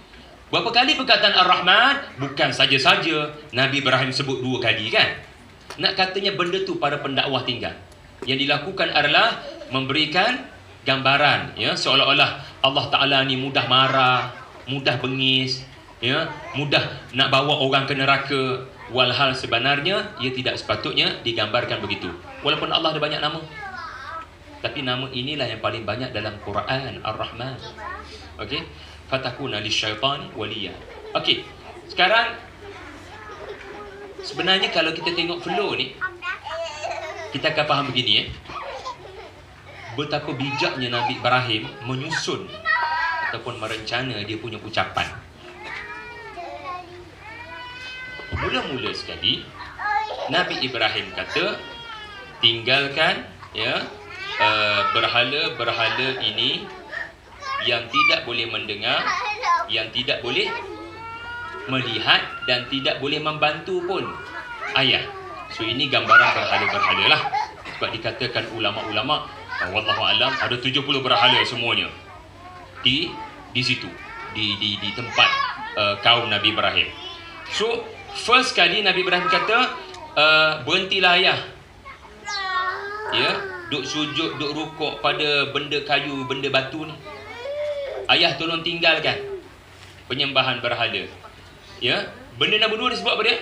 Berapa kali perkataan Ar-Rahman? Bukan saja-saja Nabi Ibrahim sebut 2 kali kan? Nak katanya benda tu para pendakwah tinggal. Yang dilakukan adalah memberikan gambaran, ya, seolah-olah Allah Ta'ala ni mudah marah, mudah bengis, ya, mudah nak bawa orang ke neraka. Walhal sebenarnya ia tidak sepatutnya digambarkan begitu. Walaupun Allah ada banyak nama, tapi nama inilah yang paling banyak dalam Quran, Ar-Rahman. Okey, fatakuna lisyaitani waliya. Okey, sekarang sebenarnya kalau kita tengok flow ni, kita akan faham begini, betapa bijaknya Nabi Ibrahim menyusun ataupun merencana dia punya ucapan. mula-mula sekali Nabi Ibrahim kata, tinggalkan berhala-berhala ini yang tidak boleh mendengar, yang tidak boleh melihat dan tidak boleh membantu pun ayah. So ini gambaran berhala-berhala lah. Sebab dikatakan ulama-ulama, wallahu alam, ada 70 berhala semuanya di situ, di tempat kaum Nabi Ibrahim. So first kali Nabi Ibrahim kata, berhentilah ayah, ya, duk sujud, duk rukuk pada benda kayu, benda batu ni. Ayah tolong tinggalkan penyembahan berhala. Ya, benda nombor 2 disebut apa dia?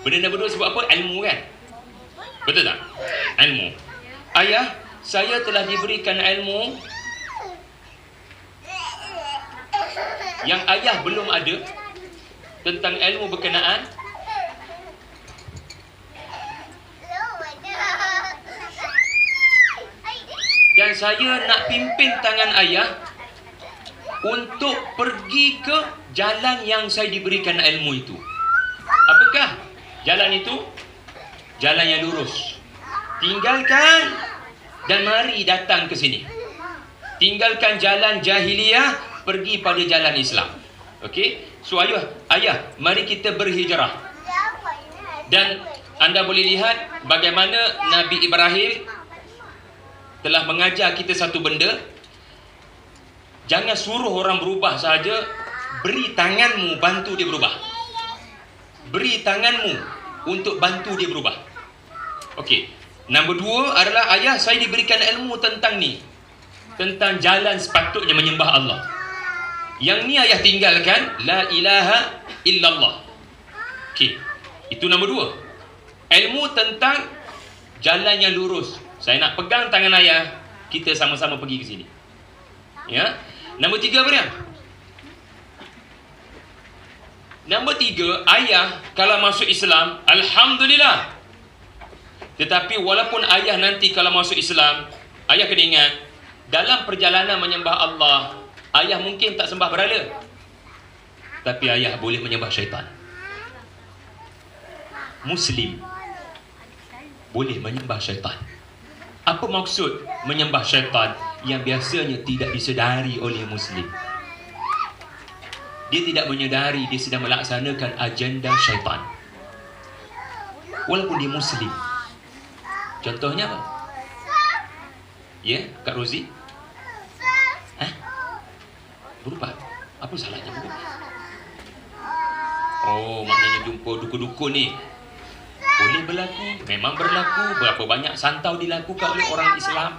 Benda nombor 2 sebab apa? Ilmu kan? Betul tak? Ilmu. Ayah, saya telah diberikan ilmu yang ayah belum ada tentang ilmu berkenaan dan saya nak pimpin tangan ayah untuk pergi ke jalan yang saya diberikan ilmu itu. Apakah jalan itu? Jalan yang lurus. Tinggalkan dan mari datang ke sini. Tinggalkan jalan jahiliyah, pergi pada jalan Islam. Okey? So ayah, mari kita berhijrah. Dan anda boleh lihat bagaimana Nabi Ibrahim telah mengajar kita satu benda. Jangan suruh orang berubah saja, beri tanganmu bantu dia berubah. Beri tanganmu untuk bantu dia berubah. Okey. Nombor 2 adalah, ayah, saya diberikan ilmu tentang ni, tentang jalan sepatutnya menyembah Allah. Yang ni ayah tinggalkan, la ilaha illallah. Okey. Itu nombor 2. Ilmu tentang jalan yang lurus. Saya nak pegang tangan ayah, kita sama-sama pergi ke sini. Ya. Nombor 3 apa dia? Nombor 3, ayah kalau masuk Islam, alhamdulillah. Tetapi walaupun ayah nanti kalau masuk Islam, ayah kena ingat, dalam perjalanan menyembah Allah, ayah mungkin tak sembah berhala, tapi ayah boleh menyembah syaitan. Muslim boleh menyembah syaitan. Apa maksud menyembah syaitan? Yang biasanya tidak disedari oleh Muslim. Dia tidak menyedari dia sedang melaksanakan agenda syaitan, walaupun dia Muslim. Contohnya apa? Ya, Kak Rozi? Berubat? Apa salahnya berubat? Oh, maknanya jumpa dukun-dukun ni boleh berlaku, memang berlaku. Berapa banyak santau dilakukan oleh orang Islam.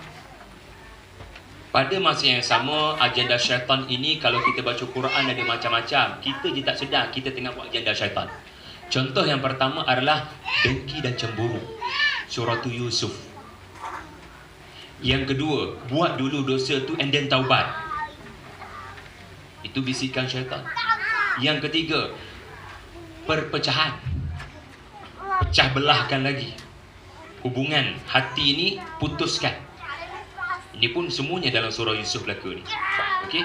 Pada masa yang sama, agenda syaitan ini, kalau kita baca Quran ada macam-macam. Kita je tak sedar kita tengah buat agenda syaitan. Contoh yang pertama adalah dengki dan cemburu, surah Yusuf. Yang kedua, buat dulu dosa tu and then taubat. Itu bisikan syaitan. Yang ketiga, perpecahan, pecah belahkan lagi hubungan hati ini, putuskan. Ini pun semuanya dalam surah Yusuf berlaku ni. Okey.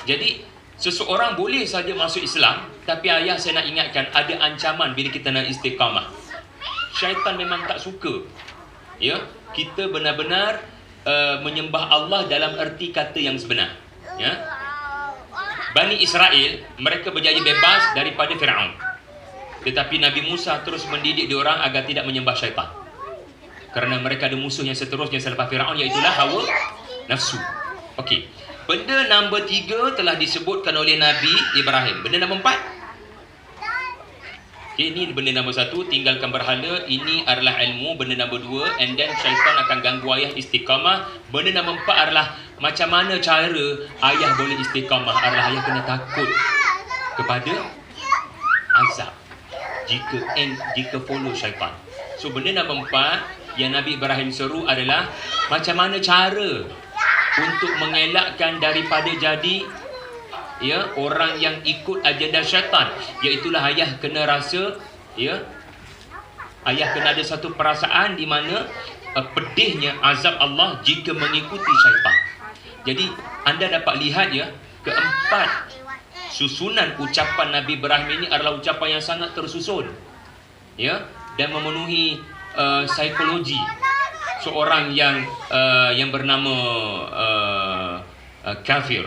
Jadi seseorang boleh saja masuk Islam, tapi ayah saya nak ingatkan, ada ancaman bila kita nak istiqamah. Syaitan memang tak suka, ya, kita benar-benar menyembah Allah dalam erti kata yang sebenar. Ya. Bani Israel, mereka berjaya bebas daripada Firaun. Tetapi Nabi Musa terus mendidik diorang agar tidak menyembah syaitan. Kerana mereka ada musuh yang seterusnya selepas Firaun, iaitulah hawa nafsu. Okey. Benda nombor 3 telah disebutkan oleh Nabi Ibrahim. Benda nombor 4. Okey, ini benda nombor 1, tinggalkan berhala. Ini adalah ilmu. Benda nombor 2, and then syaitan akan ganggu ayah istiqamah. Benda nombor 4 adalah macam mana cara ayah boleh istiqamah. Adalah ayah kena takut kepada azab jika follow syaitan. So benda nombor 4 yang Nabi Ibrahim seru adalah macam mana cara untuk mengelakkan daripada jadi, ya, orang yang ikut agenda syaitan. Iaitulah ayah kena rasa, ya, ayah kena ada satu perasaan di mana pedihnya azab Allah jika mengikuti syaitan. Jadi anda dapat lihat, ya, keempat susunan ucapan Nabi Ibrahim ini adalah ucapan yang sangat tersusun, ya, dan memenuhi psikologi seorang yang bernama kafir.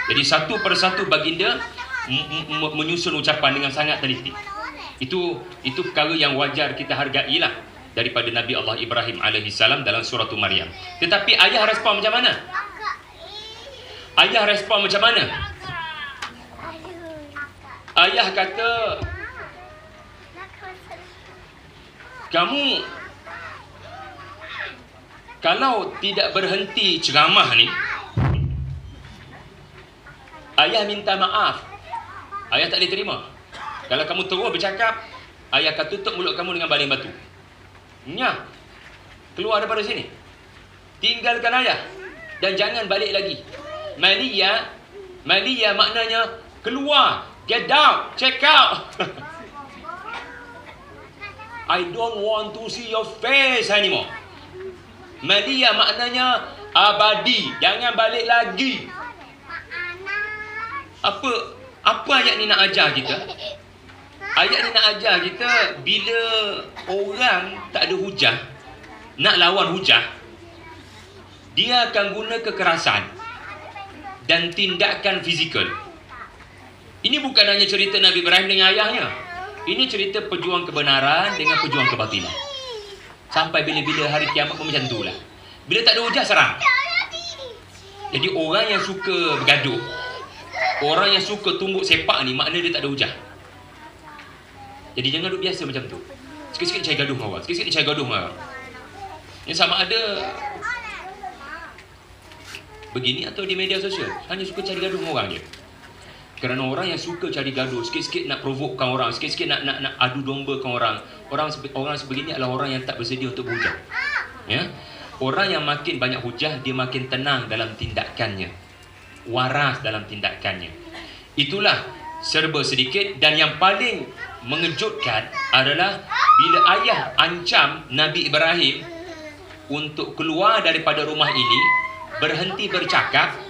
Jadi satu persatu baginda menyusun ucapan dengan sangat teliti. Itu perkara yang wajar kita hargailah daripada Nabi Allah Ibrahim alaihissalam dalam surah Maryam. Tetapi ayah respon macam mana? Ayah respon macam mana? Ayah kata, kamu kalau tidak berhenti ceramah ni, ayah minta maaf. Ayah tak boleh terima. Kalau kamu terus bercakap, ayah akan tutup mulut kamu dengan baling batu. Nyah, keluar daripada sini. Tinggalkan ayah dan jangan balik lagi. Malia maknanya keluar, get out, check out. I don't want to see your face anymore. Malia maknanya abadi, jangan balik lagi. Apa ayat ni nak ajar kita? Ayat ni nak ajar kita, bila orang tak ada hujah, nak lawan hujah, dia akan guna kekerasan dan tindakan fizikal. Ini bukan hanya cerita Nabi Ibrahim dengan ayahnya. Ini cerita pejuang kebenaran dengan pejuang kebatilan. Sampai bila-bila hari kiamat pun macam tu lah. Bila tak ada hujah, serang. Jadi orang yang suka bergaduh, orang yang suka tumbuk sepak ni, maknanya dia tak ada hujah. Jadi jangan duduk biasa macam tu. Sikit-sikit cari gaduh dengan orang, sikit-sikit cari gaduh dengan orang. Yang sama ada begini atau di media sosial, hanya suka cari gaduh dengan orang je. Kerana orang yang suka cari gaduh, sikit-sikit nak provokkan orang, sikit-sikit nak adu dombakan orang. Orang sebegini adalah orang yang tak bersedia untuk berhujah. Ya? Orang yang makin banyak hujah, dia makin tenang dalam tindakannya, waras dalam tindakannya. Itulah serba sedikit. Dan yang paling mengejutkan adalah bila ayah ancam Nabi Ibrahim untuk keluar daripada rumah ini, berhenti bercakap.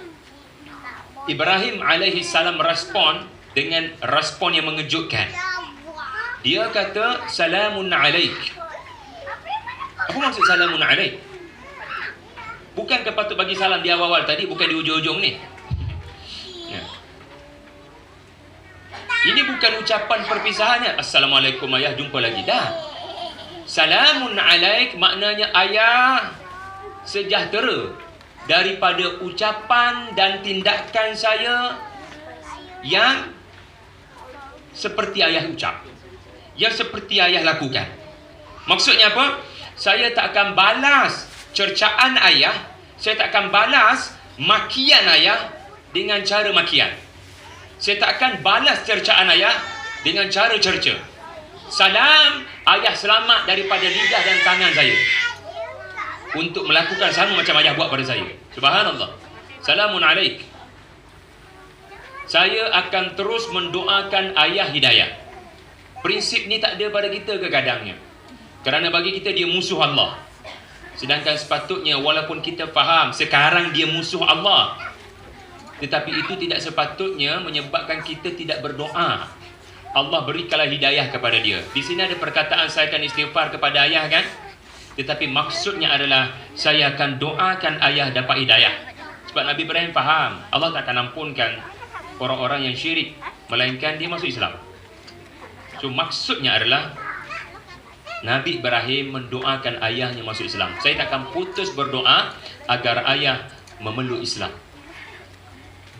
Ibrahim alaihi salam respon dengan respon yang mengejutkan. Dia kata, salamun alaik. Apa maksud salamun alaik? Bukankah patut bagi salam di awal-awal tadi, bukan di ujung-ujung ni? Ya. Ini bukan ucapan perpisahannya. Assalamualaikum ayah, jumpa lagi. Dah. Salamun alaik maknanya ayah sejahtera daripada ucapan dan tindakan saya yang seperti ayah ucap, yang seperti ayah lakukan. Maksudnya apa? Saya tak akan balas cercaan ayah, saya tak akan balas makian ayah dengan cara makian. Saya tak akan balas cercaan ayah dengan cara cerca. Salam, ayah selamat daripada lidah dan tangan saya untuk melakukan sama macam ayah buat pada saya. Subhanallah. Salamun alaik. Saya akan terus mendoakan ayah hidayah. Prinsip ni tak ada pada kita kadang-kadangnya. Kerana bagi kita dia musuh Allah. Sedangkan sepatutnya walaupun kita faham sekarang dia musuh Allah, tetapi itu tidak sepatutnya menyebabkan kita tidak berdoa. Allah berikanlah hidayah kepada dia. Di sini ada perkataan saya akan istighfar kepada ayah kan? Tetapi maksudnya adalah saya akan doakan ayah dapat hidayah. Sebab Nabi Ibrahim faham Allah tak akan ampunkan orang-orang yang syirik, melainkan dia masuk Islam. So maksudnya adalah Nabi Ibrahim mendoakan ayahnya masuk Islam. Saya tak akan putus berdoa agar ayah memeluk Islam.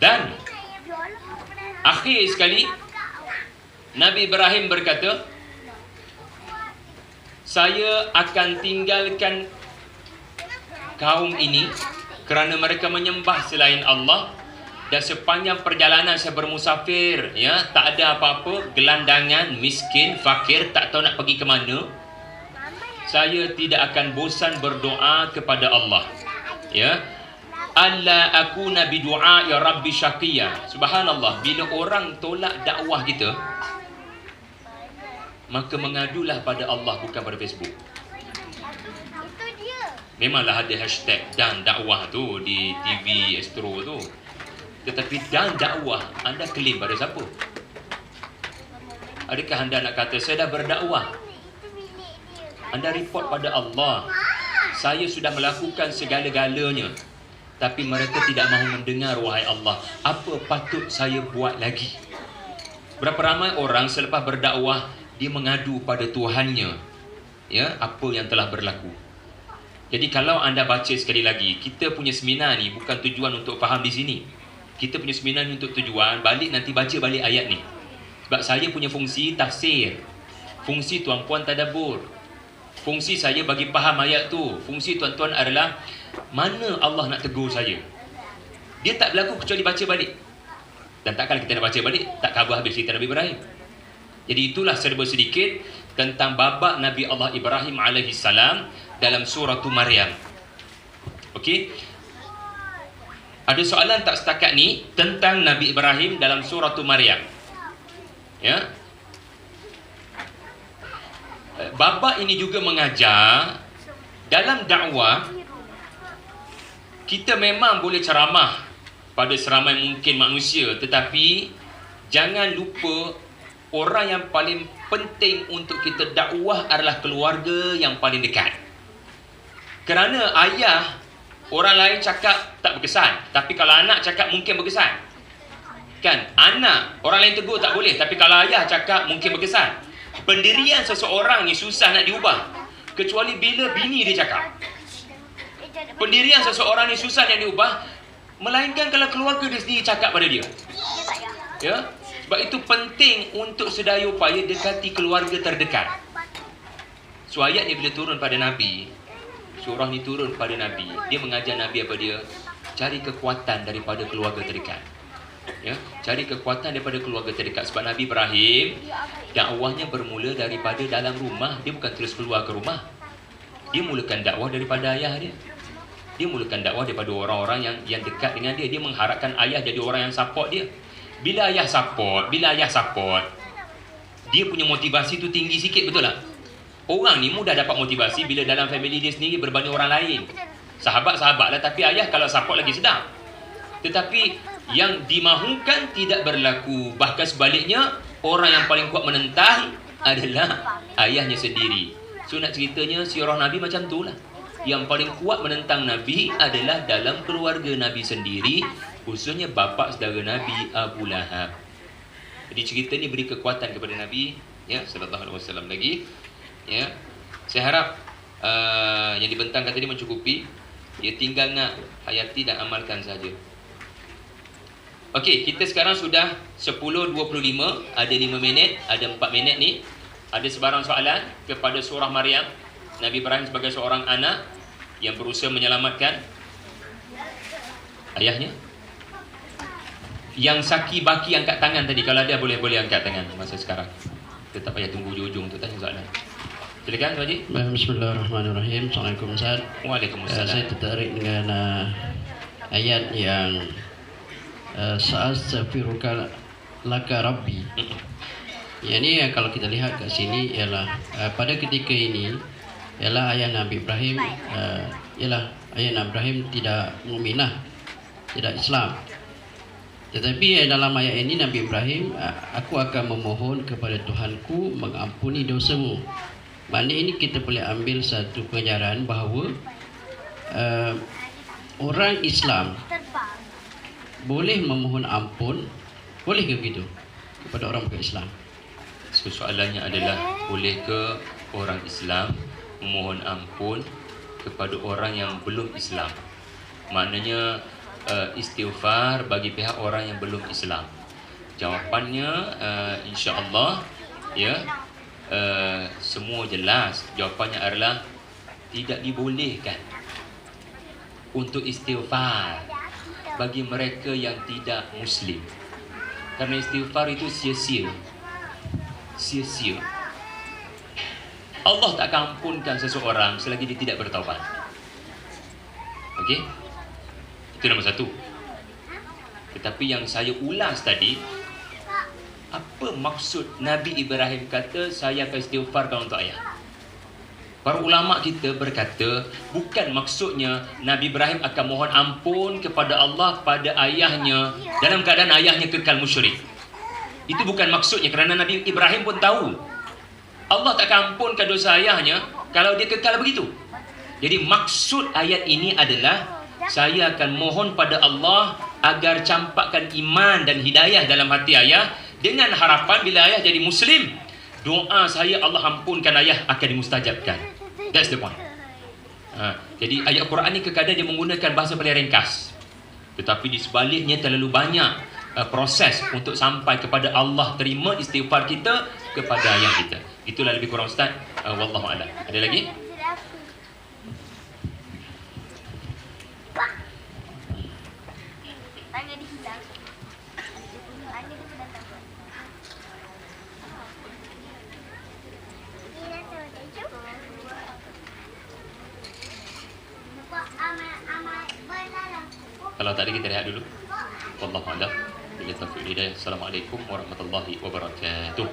Dan akhir sekali Nabi Ibrahim berkata, saya akan tinggalkan kaum ini kerana mereka menyembah selain Allah, dan sepanjang perjalanan saya bermusafir, ya, tak ada apa-apa, gelandangan, miskin, fakir, tak tahu nak pergi ke mana, saya tidak akan bosan berdoa kepada Allah. Ya, alla akuna bidu'a ya rabbi syaqiyya. Subhanallah, bila orang tolak dakwah kita, maka mengadulah pada Allah, bukan pada Facebook. Memanglah ada hashtag dan dakwah tu di TV Astro tu, Tetapi dalam dakwah, anda klaim pada siapa? Adakah anda nak kata, saya dah berdakwah? Anda report pada Allah, saya sudah melakukan segala-galanya, tapi mereka tidak mahu mendengar, wahai Allah. Apa patut saya buat lagi? Berapa ramai orang selepas berdakwah, dia mengadu pada Tuhannya, ya, apa yang telah berlaku. Jadi kalau anda baca sekali lagi, kita punya seminar ni bukan tujuan untuk faham di sini. Kita punya seminar ni untuk tujuan balik, nanti baca balik ayat ni. Sebab saya punya fungsi tafsir, fungsi tuan-puan tadabbur, fungsi saya bagi faham ayat tu. Fungsi tuan-tuan adalah mana Allah nak tegur saya. Dia tak berlaku kecuali baca balik. Dan takkan kita nak baca balik, tak cover habis cerita Nabi Ibrahim. Jadi itulah serba sedikit tentang babak Nabi Allah Ibrahim AS dalam surah Maryam. Okey. Ada soalan tak setakat ni tentang Nabi Ibrahim dalam surah Maryam? Ya. Babak ini juga mengajar dalam dakwah kita memang boleh ceramah pada seramai mungkin manusia, tetapi jangan lupa orang yang paling penting untuk kita dakwah adalah keluarga yang paling dekat. Kerana ayah, orang lain cakap tak berkesan, tapi kalau anak cakap mungkin berkesan. Kan? Anak, orang lain tegur tak boleh, tapi kalau ayah cakap mungkin berkesan. Pendirian seseorang ni susah nak diubah, kecuali bila bini dia cakap. Pendirian seseorang ni susah nak diubah, melainkan kalau keluarga dia sendiri cakap pada dia. Ya? Sebab itu penting untuk sedaya upaya dekati keluarga terdekat. So ayat ni bila turun pada Nabi, surah ni turun pada Nabi, dia mengajar Nabi apa dia? Cari kekuatan daripada keluarga terdekat. Ya, cari kekuatan daripada keluarga terdekat. Sebab Nabi Ibrahim dakwahnya bermula daripada dalam rumah. Dia bukan terus keluar ke rumah. Dia mulakan dakwah daripada ayah dia. Dia mulakan dakwah daripada orang-orang yang dekat dengan dia. Dia mengharapkan ayah jadi orang yang support dia. Bila ayah support, dia punya motivasi tu tinggi sikit, betul tak? Orang ni mudah dapat motivasi bila dalam family dia sendiri berbanding orang lain. Sahabat-sahabat lah, tapi ayah kalau support lagi sedap. Tetapi yang dimahukan tidak berlaku. Bahkan sebaliknya, orang yang paling kuat menentang adalah ayahnya sendiri. So nak ceritanya sirah Nabi macam tu lah. Yang paling kuat menentang Nabi adalah dalam keluarga Nabi sendiri, khususnya bapa saudara Nabi Abu Lahab. Jadi cerita ni beri kekuatan kepada Nabi, ya, sallallahu alaihi wasallam lagi. Ya, saya harap yang dibentangkan tadi mencukupi. Dia tinggal nak hayati dan amalkan saja. Okey, kita sekarang sudah 10.25, ada 5 minit, ada 4 minit ni. Ada sebarang soalan kepada surah Maryam? Nabi Ibrahim sebagai seorang anak yang berusaha menyelamatkan ayahnya. Yang Saki Baki angkat tangan tadi, kalau ada boleh angkat tangan masa sekarang. Kita tak payah tunggu ujung-ujung untuk tanya soalan. Silakan Tuan Haji. Bismillahirrahmanirrahim. Assalamualaikum Ustaz. Waalaikumsalam. Saya tertarik dengan ayat yang Sa'astaghfiruka laka Rabbi. Yang ni kalau kita lihat kat sini ialah pada ketika ini ialah ayah Nabi Ibrahim tidak mukminah, tidak Islam. Tetapi dalam ayat ini Nabi Ibrahim, aku akan memohon kepada Tuhanku mengampuni dosamu. Maknanya ini kita boleh ambil satu pengajaran bahawa orang Islam boleh memohon ampun, boleh ke begitu kepada orang bukan Islam? So, soalannya adalah, boleh ke orang Islam memohon ampun kepada orang yang belum Islam? Maknanya istighfar bagi pihak orang yang belum Islam. Jawapannya insya-Allah ya, semua jelas. Jawapannya adalah tidak dibolehkan untuk istighfar bagi mereka yang tidak Muslim. Kerana istighfar itu sia-sia. Sia-sia. Allah tak akan ampunkan seseorang selagi dia tidak bertaubat. Okey? Itu nombor satu. Tetapi yang saya ulas tadi, apa maksud Nabi Ibrahim kata saya akan istighfarkan untuk ayah? Para ulama kita berkata, bukan maksudnya Nabi Ibrahim akan mohon ampun kepada Allah pada ayahnya dalam keadaan ayahnya kekal musyrik. Itu bukan maksudnya, kerana Nabi Ibrahim pun tahu Allah tak akan ampunkan dosa ayahnya kalau dia kekal begitu. Jadi maksud ayat ini adalah saya akan mohon pada Allah agar campakkan iman dan hidayah dalam hati ayah, dengan harapan bila ayah jadi Muslim, doa saya Allah ampunkan ayah akan dimustajabkan. That's the point. Jadi ayat Quran ni kadang-kadang dia menggunakan bahasa paling ringkas, tetapi di sebaliknya terlalu banyak proses untuk sampai kepada Allah terima istighfar kita kepada ayah kita. Itulah lebih kurang Ustaz. Wallahu a'lam. Ada lagi? Kalau tak ada kita lihat dulu. Wallahu a'lam. Bila taufiq hidayah. Assalamualaikum warahmatullahi wabarakatuh.